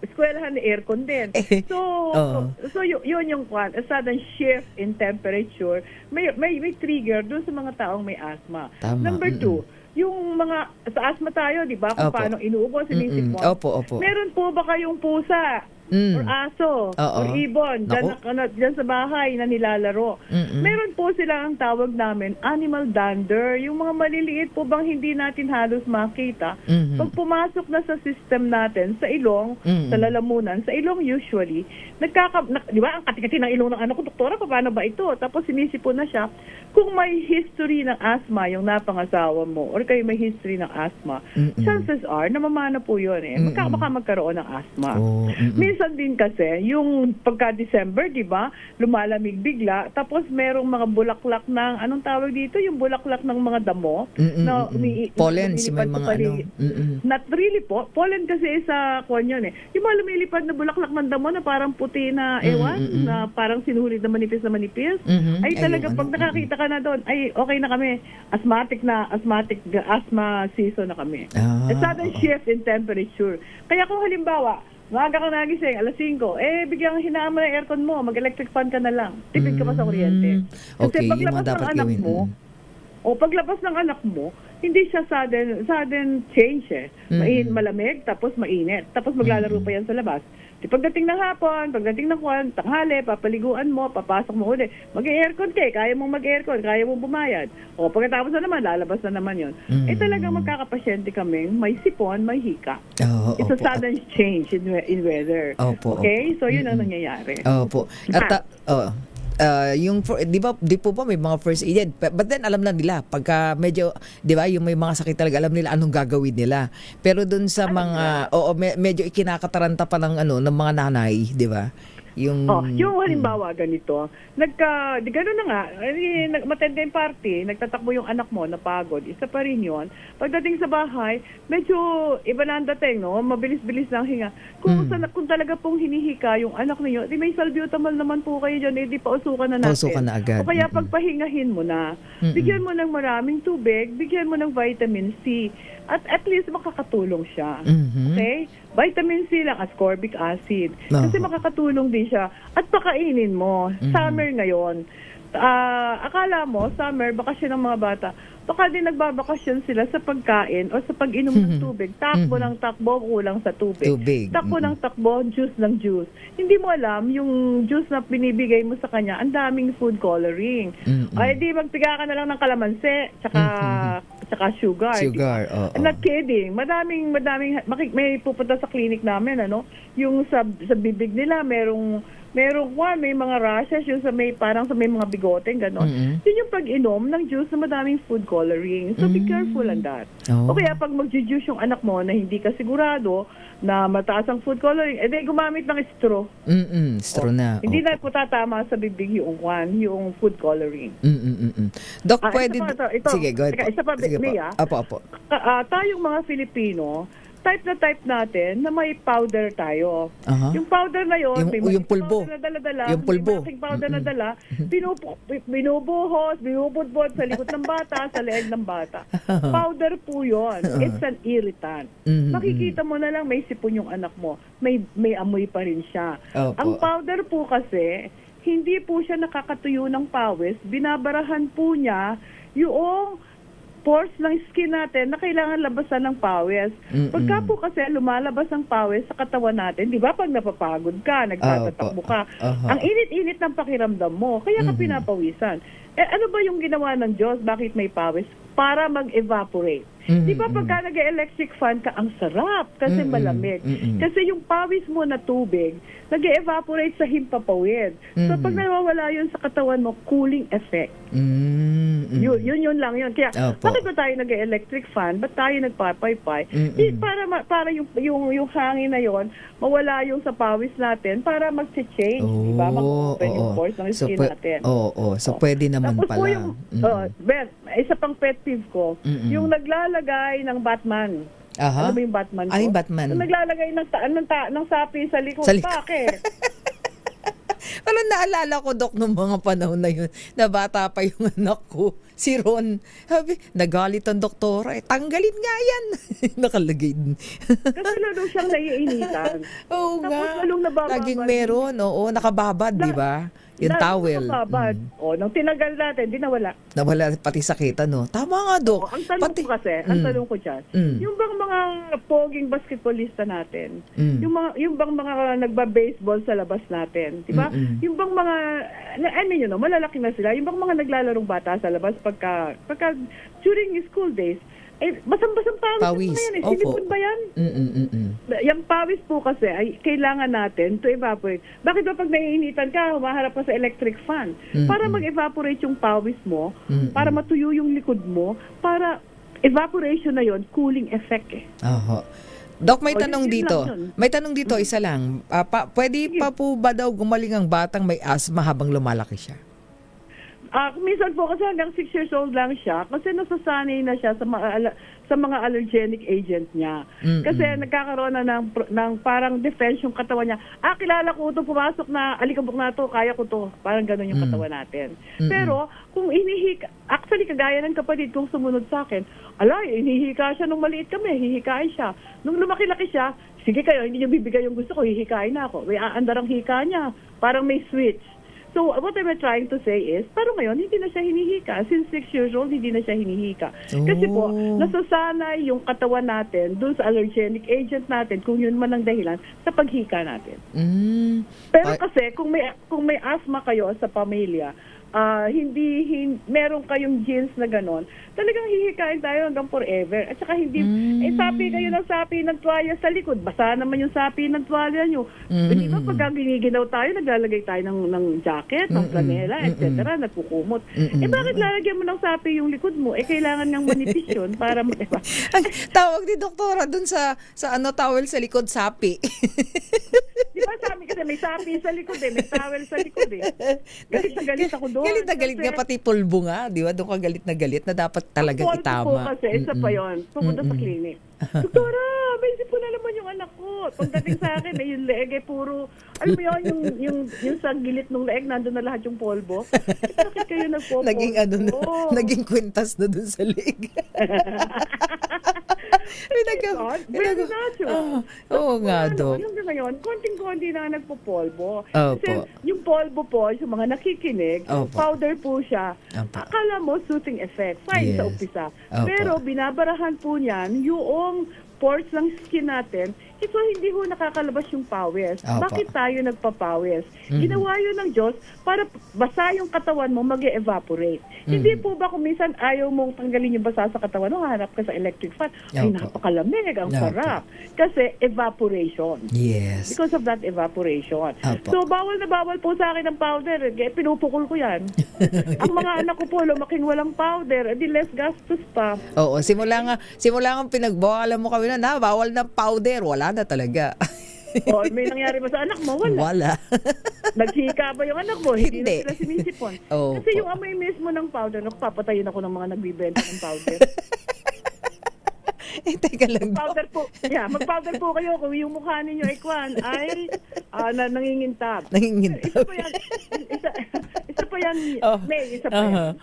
eskwelahan ni aircon din. So yun yung a sudden shift in temperature, may trigger doon sa mga taong may asthma. Tama. Number two, yung mga, sa asthma tayo, di ba? Kung paano inuubo, sinisip mo. Opo. Meron po ba kayong pusa or aso Oo. or ibon dyan sa bahay na nilalaro. Meron po sila ang tawag namin animal dander, yung mga maliliit po bang hindi natin halos makita. Pag pumasok na sa system natin, sa ilong, sa lalamunan, sa ilong usually, di ba, ang kati-kati ng ilong ng anak ko, doktora, paano ba ito? Tapos sinisipon na siya. Kung may history ng asthma yung napangasawa mo, or kayo may history ng asthma, chances are, namamana po yun eh. Baka magkaroon ng asthma. Minsan din kasi, yung pagka-December, di ba, lumalamig bigla, tapos merong mga bulaklak ng, anong tawag dito? Yung bulaklak ng mga damo. Pollen, may mga Not really po. Pollen kasi sa kwan yun eh. Yung mga lumilipad na bulaklak ng damo na parang puti na ewan, na parang sinulit na manipis, ay talaga pag nakakita ka na doon, ay okay na kami. Asthma season na kami. A sudden shift in temperature. Kaya kung halimbawa, maaga kang nagising, alas 5, bigyan hinaan mo ng aircon mo, mag-electric fan ka na lang. Tipid ka pa sa kuryente. Kasi paglabas ng anak mo, paglabas ng anak mo, hindi siya sudden change eh. Malamig, tapos mainit. Tapos maglalaro pa yan sa labas. Pagdating ng hapon, pagdating ng tanghali, papaliguan mo, papasok mo ulit. Mag-aircon kaya mong mag-aircon, kaya mong bumayad. Pagkatapos na naman, lalabas na naman yun. Talagang magkakapasyente kami, may sipon, may hika. It's a sudden change in weather. Okay? So, yun ang nangyayari. Opo. At, di po ba may mga first aid, but then alam na nila pagka medyo, di ba, yung may mga sakit talaga, alam nila anong gagawin nila. Pero dun sa mga medyo ikinakataranta pa ng ng mga nanay, di ba? Yung halimbawa ganito, gano'n na nga, matenda yung party, nagtatakbo yung anak mo, napagod, isa pa rin yun. Pagdating sa bahay, medyo iba na ang dating, no? Mabilis-bilis lang hinga. Kung talaga pong hinihika yung anak niyo, di may salbutamol naman po kayo dyan, di pausukan na natin. Pausukan na agad. O kaya pagpahingahin mo na, bigyan mo ng maraming tubig, bigyan mo ng vitamin C, at least makakatulong siya. Okay? Vitamin C lang, ascorbic acid. Kasi makakatulong din siya. At pakainin mo. Summer ngayon. Akala mo, summer, bakasyon ng mga bata. Baka din nagbabakasyon sila sa pagkain o sa pag-inom ng tubig. Takbo ng takbo, kulang sa tubig. Takbo ng takbo, juice ng juice. Hindi mo alam, yung juice na binibigay mo sa kanya, ang daming food coloring. Ay, di magpiga ka na lang ng kalamansi, tsaka sugar. Not kidding. Madaming, may pupunta sa clinic namin, yung sa bibig nila, may mga rashes, yung parang sa may mga bigote, gano'n. Yun yung pag-inom ng juice na madaming food coloring. So be careful on that. O kaya pag mag-juice yung anak mo na hindi ka sigurado na mataas ang food coloring, gumamit ng straw. Straw na. Hindi na po tatama sa bibig yung food coloring. Dok, pwede... Sige, go ahead. Isa pa, Mia. Apo. Tayong mga Filipino, type natin na may powder tayo. Yung powder na yun, yung pulbo. Yung pulbo. May powder na dala, binubuhos, binubudbod sa likod ng bata, sa leeg ng bata. Powder po yun. It's an irritant. Makikita mo na lang may sipon yung anak mo. May amoy pa rin siya. Ang powder po kasi, hindi po siya nakakatuyo ng pawis. Binabarahan po niya yung pores ng skin natin na kailangan labasan ng pawis. Pagka po kasi lumalabas ang pawis sa katawan natin, di ba pag napapagod ka, nagtatatakbo ka, ang init-init ng pakiramdam mo, kaya ka pinapawisan. Ano ba yung ginawa ng Diyos? Bakit may pawis? Para mag-evaporate. Di ba pagka nag-electric fan ka, ang sarap kasi malamig. Kasi yung pawis mo na tubig, nag-evaporate sa himpapawid. So pag nawawala yun sa katawan mo, cooling effect. Yun lang yun. Kaya bakit ba tayo nag-electric fan? Ba't tayo nagpapaypay? Para yung hangin na yun, mawala yung sa pawis natin para mag-change. Diba? Mag-open yung pores ng skin natin. So pwede naman tapos pala. Isa pang pet peeve ko, yung naglalagay ng Batman. Ano ba yung Batman ko? Yung Batman? Yung naglalagay ng sapi sa likod. Bakit? Parang naalala ko, Dok, nung mga panahon na yun, na bata pa yung anak ko, si Ron. Sabi, nagalit ang doktora, tanggalin nga yan. Nakalagay din. Kasi lalo siyang naiinitan. Oo nga. Tapos lalong nabababad. Laging meron, nakababad, di ba? Yung towel. Nang tinagal natin, di nawala. Nawala pati sakit, ano? Tama nga, Dok. Ang tanong ko kasi, ang tanong ko dyan, yung bang mga poging basketballista natin, yung bang mga nagba-baseball sa labas natin, di ba? Yung bang mga, malalaki na sila, yung bang mga naglalarong bata sa labas pagka during school days, basang-basang pawis na yan eh. Sinipon ba yan? Yung pawis po kasi ay kailangan natin to evaporate. Bakit ba pag naiinitan ka, humaharap ka sa electric fan? Para mag-evaporate yung pawis mo, para matuyo yung likod mo, para evaporation na yon, cooling effect eh. Dok, may tanong dito. May tanong dito, isa lang. Pwede pa po ba daw gumaling ang batang may asthma habang lumalaki siya? Minsan po kasi hanggang 6 years old lang siya kasi nasasanay na siya sa mga allergenic agent niya. Kasi nagkakaroon na ng parang defense yung katawan niya. Kilala ko ito, pumasok na, alikabok na ito, kaya ko to. Parang ganun yung katawan natin. Pero kung actually kagaya ng kapatid kong sumunod sa akin, hinihika siya nung maliit kami, hihikain siya. Nung lumaki-laki siya, sige kayo, hindi niyo bibigay yung gusto ko, hihikain na ako. May aandar ang hika niya, parang may switch. So, what I'm trying to say is, pero ngayon, hindi na siya hinihika. Since 6 years old, hindi na siya hinihika. Kasi po, nasasanay yung katawan natin dun sa allergenic agent natin, kung yun man ang dahilan, sa paghika natin. Pero kasi, kung may asthma kayo sa pamilya, meron kayong genes na ganon, talagang hihikain tayo hanggang forever. At saka hindi, sapi kayo ng sapi ng tuwalya sa likod. Basa naman yung sapi ng tuwalya nyo. Hindi ba pag giniginaw tayo, naglalagay tayo ng jacket, ng flanela, etc. Nagkukumot. Bakit lalagyan mo ng sapi yung likod mo? Kailangan ng manipis yun para mag-iba. Tawag ni Doktora dun sa towel sa likod, sapi. Di ba sabi kasi may sapi sa likod may towel sa likod Galit na galit ako doon. Galit na galit nga, pati pulbo nga, di ba? Doon ka galit na dapat talagang itama. Po kasi, isa pa yun, pumunta sa clinic. Doktora, may sipon na naman yung anak ko. Pagdating sa akin, yung leeg puro, alam mo yun, yung sa gilid ng leeg, nandun na lahat yung polvo. Bakit kayo nagpo-polvo? Naging kwintas na dun sa leeg. Oo nga, Dok. Alam mo ngayon, konting-konti na nagpo-polvo. Kasi yung polvo po, yung mga nakikinig, powder po siya. Akala mo, soothing effect. Fine sa umpisa. Pero binabarahan po niyan yung pores ng skin natin, ito hindi ho nakakalabas yung pawis. Bakit tayo nagpapawis? Ginawa yun ng Diyos para basa yung katawan mo mag-evaporate. Hindi po ba kung minsan ayaw mong tanggalin yung basa sa katawan mo, hanap ka sa electric fan, napakalamig, ang sarap. Kasi evaporation. Yes. Because of that evaporation. So bawal na bawal po sa akin ang powder. Pinupukol ko yan. Ang mga anak ko po, lumaking walang powder, di less gastos pa. Oo, simula nga pinagbawalan mo kami na bawal na powder, wala na talaga. May nangyari ba sa anak mo? Wala. Naghika ba yung anak mo? Hindi na sila sinisipon. Kasi po. yung amoy mismo ng powder, papatayin ako ng mga nagbibenta ng powder. Teka lang. Mag-powder po kayo kung yung mukha ninyo nangingintab. Nangingintab. Isa pa yan. May isa pa yan.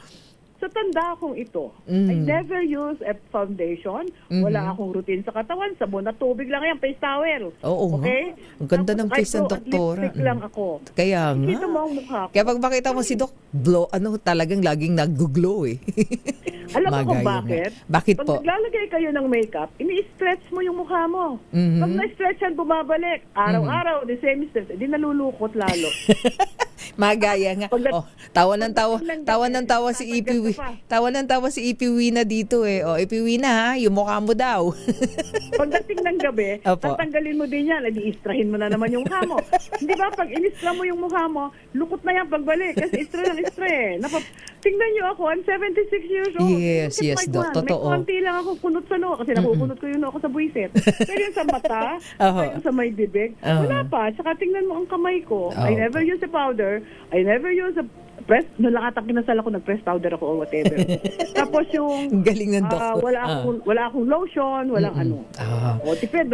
Sa tanda kong ito, I never use a foundation. Wala akong routine sa katawan. Sabon at tubig lang yan, face towel. Okay? Ang ganda ng face ng Doktora. Lipstick lang ako. Kaya nga. Kita mo ang mukha ko. Kaya pag makita mo si Doc, talagang laging nag-glow Alam mo kung bakit? Bakit po? Pag naglalagay kayo ng makeup, ini-stretch mo yung mukha mo. Pag na-stretch yan, bumabalik. Araw-araw, the same stretch. Di nalulukot lalo. Magaya nga. Tawa ng tawa si Ipiwi. Tawa ng tawa si Ipiwi na dito Ipiwi na ha, yung mukha mo daw. Pagdating ng gabi, tatanggalin mo din yan, i-istrahin mo na naman yung mukha mo. Hindi ba, pag in-istra mo yung mukha mo, lukot na yan pagbalik. Kasi istra tingnan nyo ako, I'm 76 years old. Yes, Doc, totoo. May konti lang ako kunot sa noo, kasi nakukunot ko yun ako sa buwisit. Pero yung sa mata, yung sa may bibig, wala pa. Saka tingnan mo ang kamay ko. I never use a powder. I never use a press. Noon lang atang kinasal ako, nag-press powder ako or whatever. Tapos yung galing ng Doc. wala akong lotion, walang tipid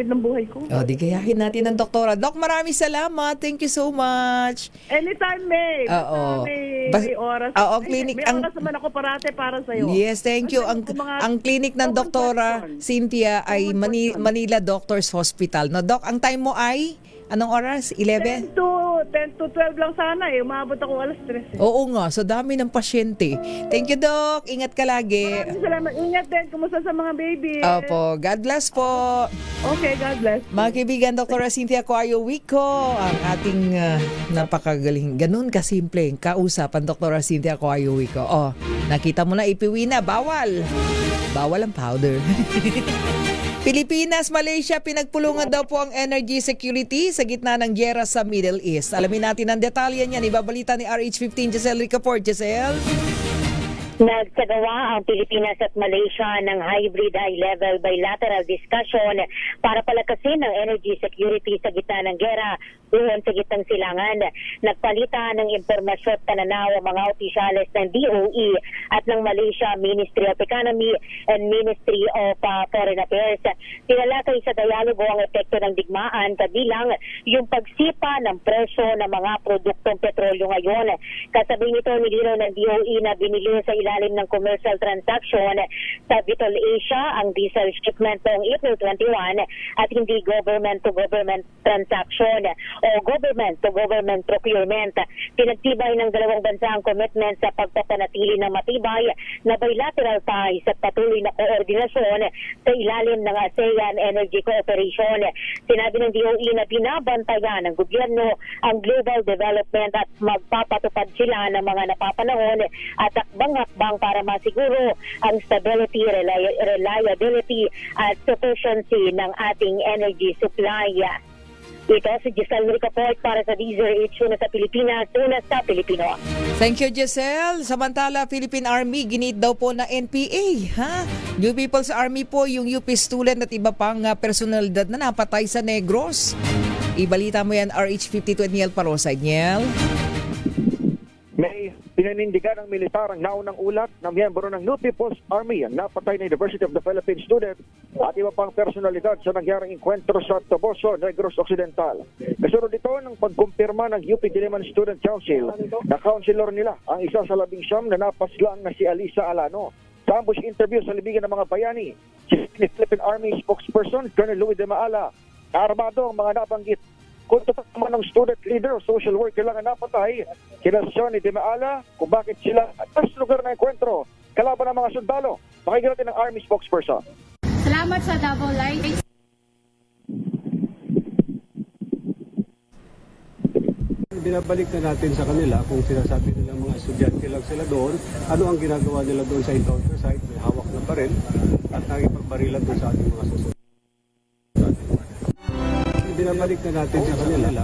ng buhay ko. Di gayahin natin ng Doktora. Doc, maraming salamat. Thank you so much. Anytime, May. May oras. Clinic. May oras naman ako parate para sa'yo. Yes, thank you. Ang clinic ng Doktora Cynthia ay Manila Doctors Hospital. No, Doc, ang time mo ay anong oras? 11? 10 10 to 12 lang sana eh. Umabot ako alas 3. Oo nga, sa dami ng pasyente. Thank you, Doc. Ingat ka lagi. Maraming salamat. Ingat din. Kumusta sa mga baby? Opo, God bless po. Okay, God bless. Mga kaibigan, Dr. Cynthia Coayo Wico, ang ating napakagaling. Ganun kasimple. Kausapan, Dr. Cynthia Coayo Wico. Oh, nakita mo na, ipiwi na. Bawal. Bawal ang powder. Pilipinas, Malaysia, pinagpulungan daw po ang energy security sa gitna ng gyera sa Middle East. Alamin natin ang detalye niyan. Ibabalita ni RH15 Giselle Ricaport. Giselle? Nagsagawa ang Pilipinas at Malaysia ng hybrid high-level bilateral discussion para palakasin ang energy security sa gitna ng gera doon sa gitnang silangan. Nagpalitan ng impormasyon at pananaw ang mga opisyales ng DOE at ng Malaysia Ministry of Economy and Ministry of Foreign Affairs. Tinalakay sa dialogo ang epekto ng digmaan kabilang yung pagsipa ng presyo ng mga produktong petrolyo ngayon. Kasabing ito nilinaw ng DOE na binili sa ilalim ng commercial transaction sa Vitol Asia ang diesel shipment noong April 21 at hindi government-to-government transaction o government-to-government procurement. Pinagtibay ng dalawang bansa ang commitment sa pagpapanatili ng matibay na bilateral ties at patuloy na koordinasyon sa ilalim ng ASEAN Energy Cooperation. Sinabi ng DOE na binabantayan ng gobyerno ang global development at magpapatupad sila ng mga napapanahon at akbang-akbang para masiguro ang stability, reliability at sufficiency ng ating energy supply. Ito si Giselle Ricaport para sa DZRH, una sa Pilipinas, una sa Pilipino. Thank you, Giselle. Samantala, Philippine Army, ginit daw po na NPA. New People's Army po, yung UP student at iba pang personalidad na napatay sa Negros. Ibalita mo yan, RH52 at Niel Parosa. Niel? May pinanindigan ng militar ang naunang ulat na miyembro ng New People's Army ang napatay na University of the Philippines student at iba pang personalidad sa nangyaring enkwentro sa Toboso, Negros Occidental. Kasunod ito ng pagkumpirma ng UP Diliman Student Council na counselor nila ang isa sa 19 na napaslang na si Alisa Alano. Sa ambush interview sa libingan ng mga bayani, si Philippine Army spokesperson Colonel Louis de Maala, armado ang mga nabanggit. Kung totoo naman ng student leader o social worker lang ang napatay, kinasasyon ni De Maala kung bakit sila at sa lugar na enkwentro kalaban ng mga sundalo. Pakinggan natin ng Army spokesperson. Salamat sa Double Light. Binabalik na natin sa kanila kung sinasabi nila mga estudyante lang sila doon, ano ang ginagawa nila doon sa encounter site, may hawak na baril at nakipagbarilan doon sa ating mga susunod. Binabalik na natin sa kanila.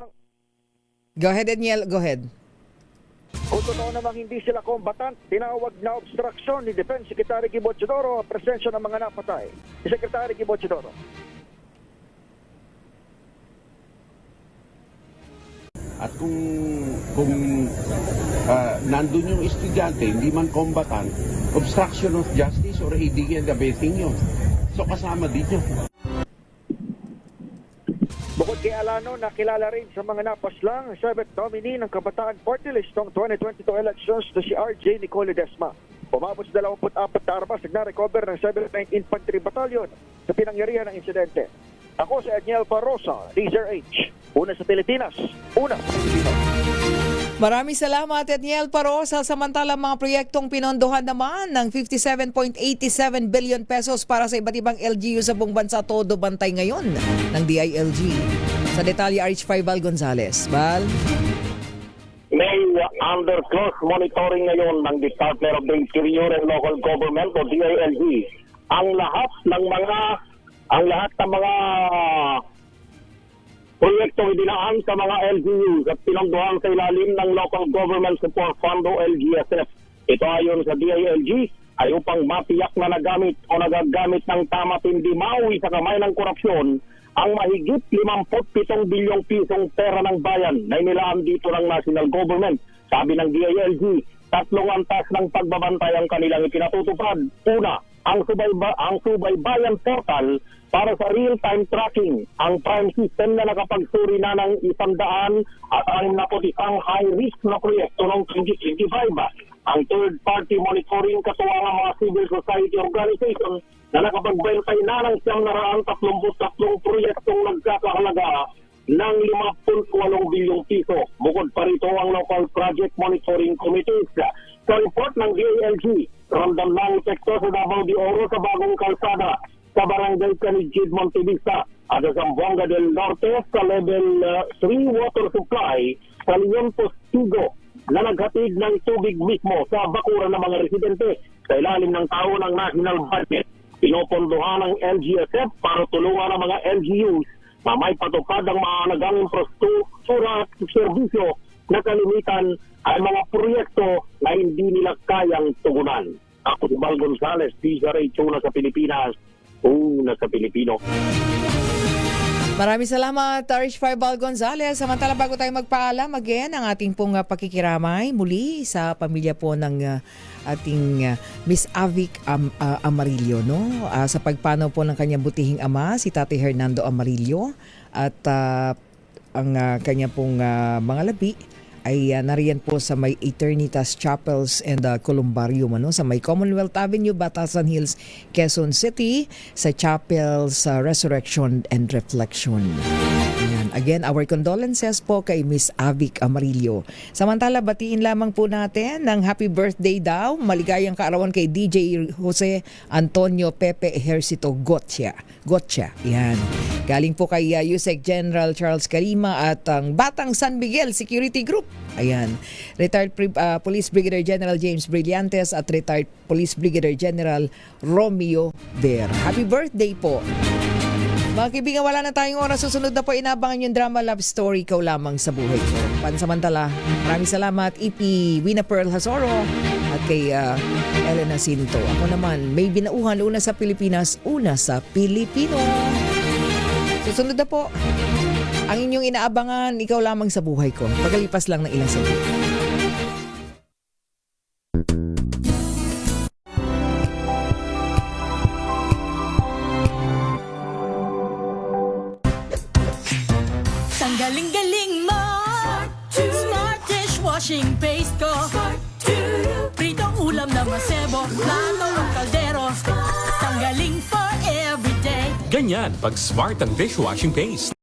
Go ahead, Daniel. Go ahead. Kung totoo namang hindi sila kombatant, tinawag na obstruction ni Defense Secretary Gibo Chodoro ang presensya ng mga napatay. Si Secretary Gibo Chodoro. At kung nandun yung estudyante, hindi man kombatan, obstruction of justice or aiding and abetting yun. So kasama dito. Bukod kay Alano, nakilala rin sa mga napaslang ang 7th nominee ng Kabataan Party List ng 2022 elections na si RJ Nicole Ledesma. Umabot sa 24 na armas na recover ng 79th Infantry Battalion sa pinangyarihan ng insidente. Ako si Daniel Parosa, DZRH. Una sa Pilipinas, una sa Pilipinas. Maraming salamat, Daniel Parosa. Samantalang mga proyektong pinondohan naman ng 57.87 billion pesos para sa iba't ibang LGU sa buong bansa, todo bantay ngayon ng DILG. Sa detalye, RH5 Val Gonzales. Val? May under close monitoring ngayon ng Department of the Interior and Local Government o DILG ang lahat ng mga proyektong idinaan sa mga LGUs at pinongdohan sa ilalim ng Local Government Support Fund o LGSF. Ito ayon sa DILG ay upang matiyak na nagagamit ng tama hindi mauwi sa kamay ng korupsyon ang mahigit 57 bilyong pisong pera ng bayan na inilaan dito ng national government. Sabi ng DILG, 3 antas ng pagbabantay ang kanilang ikinatutupad. Una, ang subaybayan portal para sa real-time tracking, ang prime system na nakapagsuri na ng 100 at 61 high-risk na proyekto noong 2025. Ang third-party monitoring katuwang ang mga civil society organization na nakapagbentay na ng 133 proyektong nagkakahalaga ng 58 bilyong piso. Bukod pa rito ang local project monitoring committees. Sa report ng DILG, ramdam na ang epekto sa Davao de Oro sa bagong kalsada sa barangay Canigid, Montevista at sa Zamboanga del Norte sa level 3 water supply sa Leon Postigo na naghatid ng tubig mismo sa bakuran ng mga residente sa ilalim ng taon ng national budget. Pinopondohan ng LGSF para tulungan ang mga LGUs na may patupad ang mahalagang infrastruktura at serbisyo na kalimitan ay mga proyekto na hindi nila kayang tugunan. Ako si Bal Gonzales, DZRH, una sa Pilipinas, una sa Pilipino. Maraming salamat, RH5 Bal Gonzales. Samantala, bago tayo magpaalam, again, ang ating pong pakikiramay muli sa pamilya po ng ating Miss Avic Amarillo, no? Sa pagpanaw po ng kanyang butihing ama, si Tatay Hernando Amarillo, at ang kanya pong mga labi ay nariyan po sa may Eternitas Chapels and Columbarium, ano, sa may Commonwealth Avenue, Batasan Hills, Quezon City, sa Chapels Resurrection and Reflection. Ayan. Again, our condolences po kay Miss Avic Amarillo. Samantala, batiin lamang po natin ng happy birthday daw, maligayang kaarawan kay DJ Jose Antonio Pepe Ejercito Gotcha. Yan. Galing po kay USEC General Charles Calima at ang Batang San Miguel Security Group. Ayan. Retired Police Brigadier General James Brillantes at Retired Police Brigadier General Romeo Ver. Happy birthday po. Mga kaibigan, wala na tayong oras. Susunod na po, inabangan yung drama Love Story, Ikaw Lamang sa Buhay Ko. Pansamantala, maraming salamat EP Wina Pearl Hasoro at kay Elena Cinto. Ako naman, may binauhan, una sa Pilipinas, una sa Pilipino. Susunod na po, ang inyong inaabangan, Ikaw Lamang sa Buhay Ko. Pagkalipas lang ng ilang segundo. Ang galing-galing mo, Smart dishwashing paste ko, pritong ulam na masebo, plato o kaldero, tanggaling for everyday. Ganyan pag Smart ang dishwashing paste.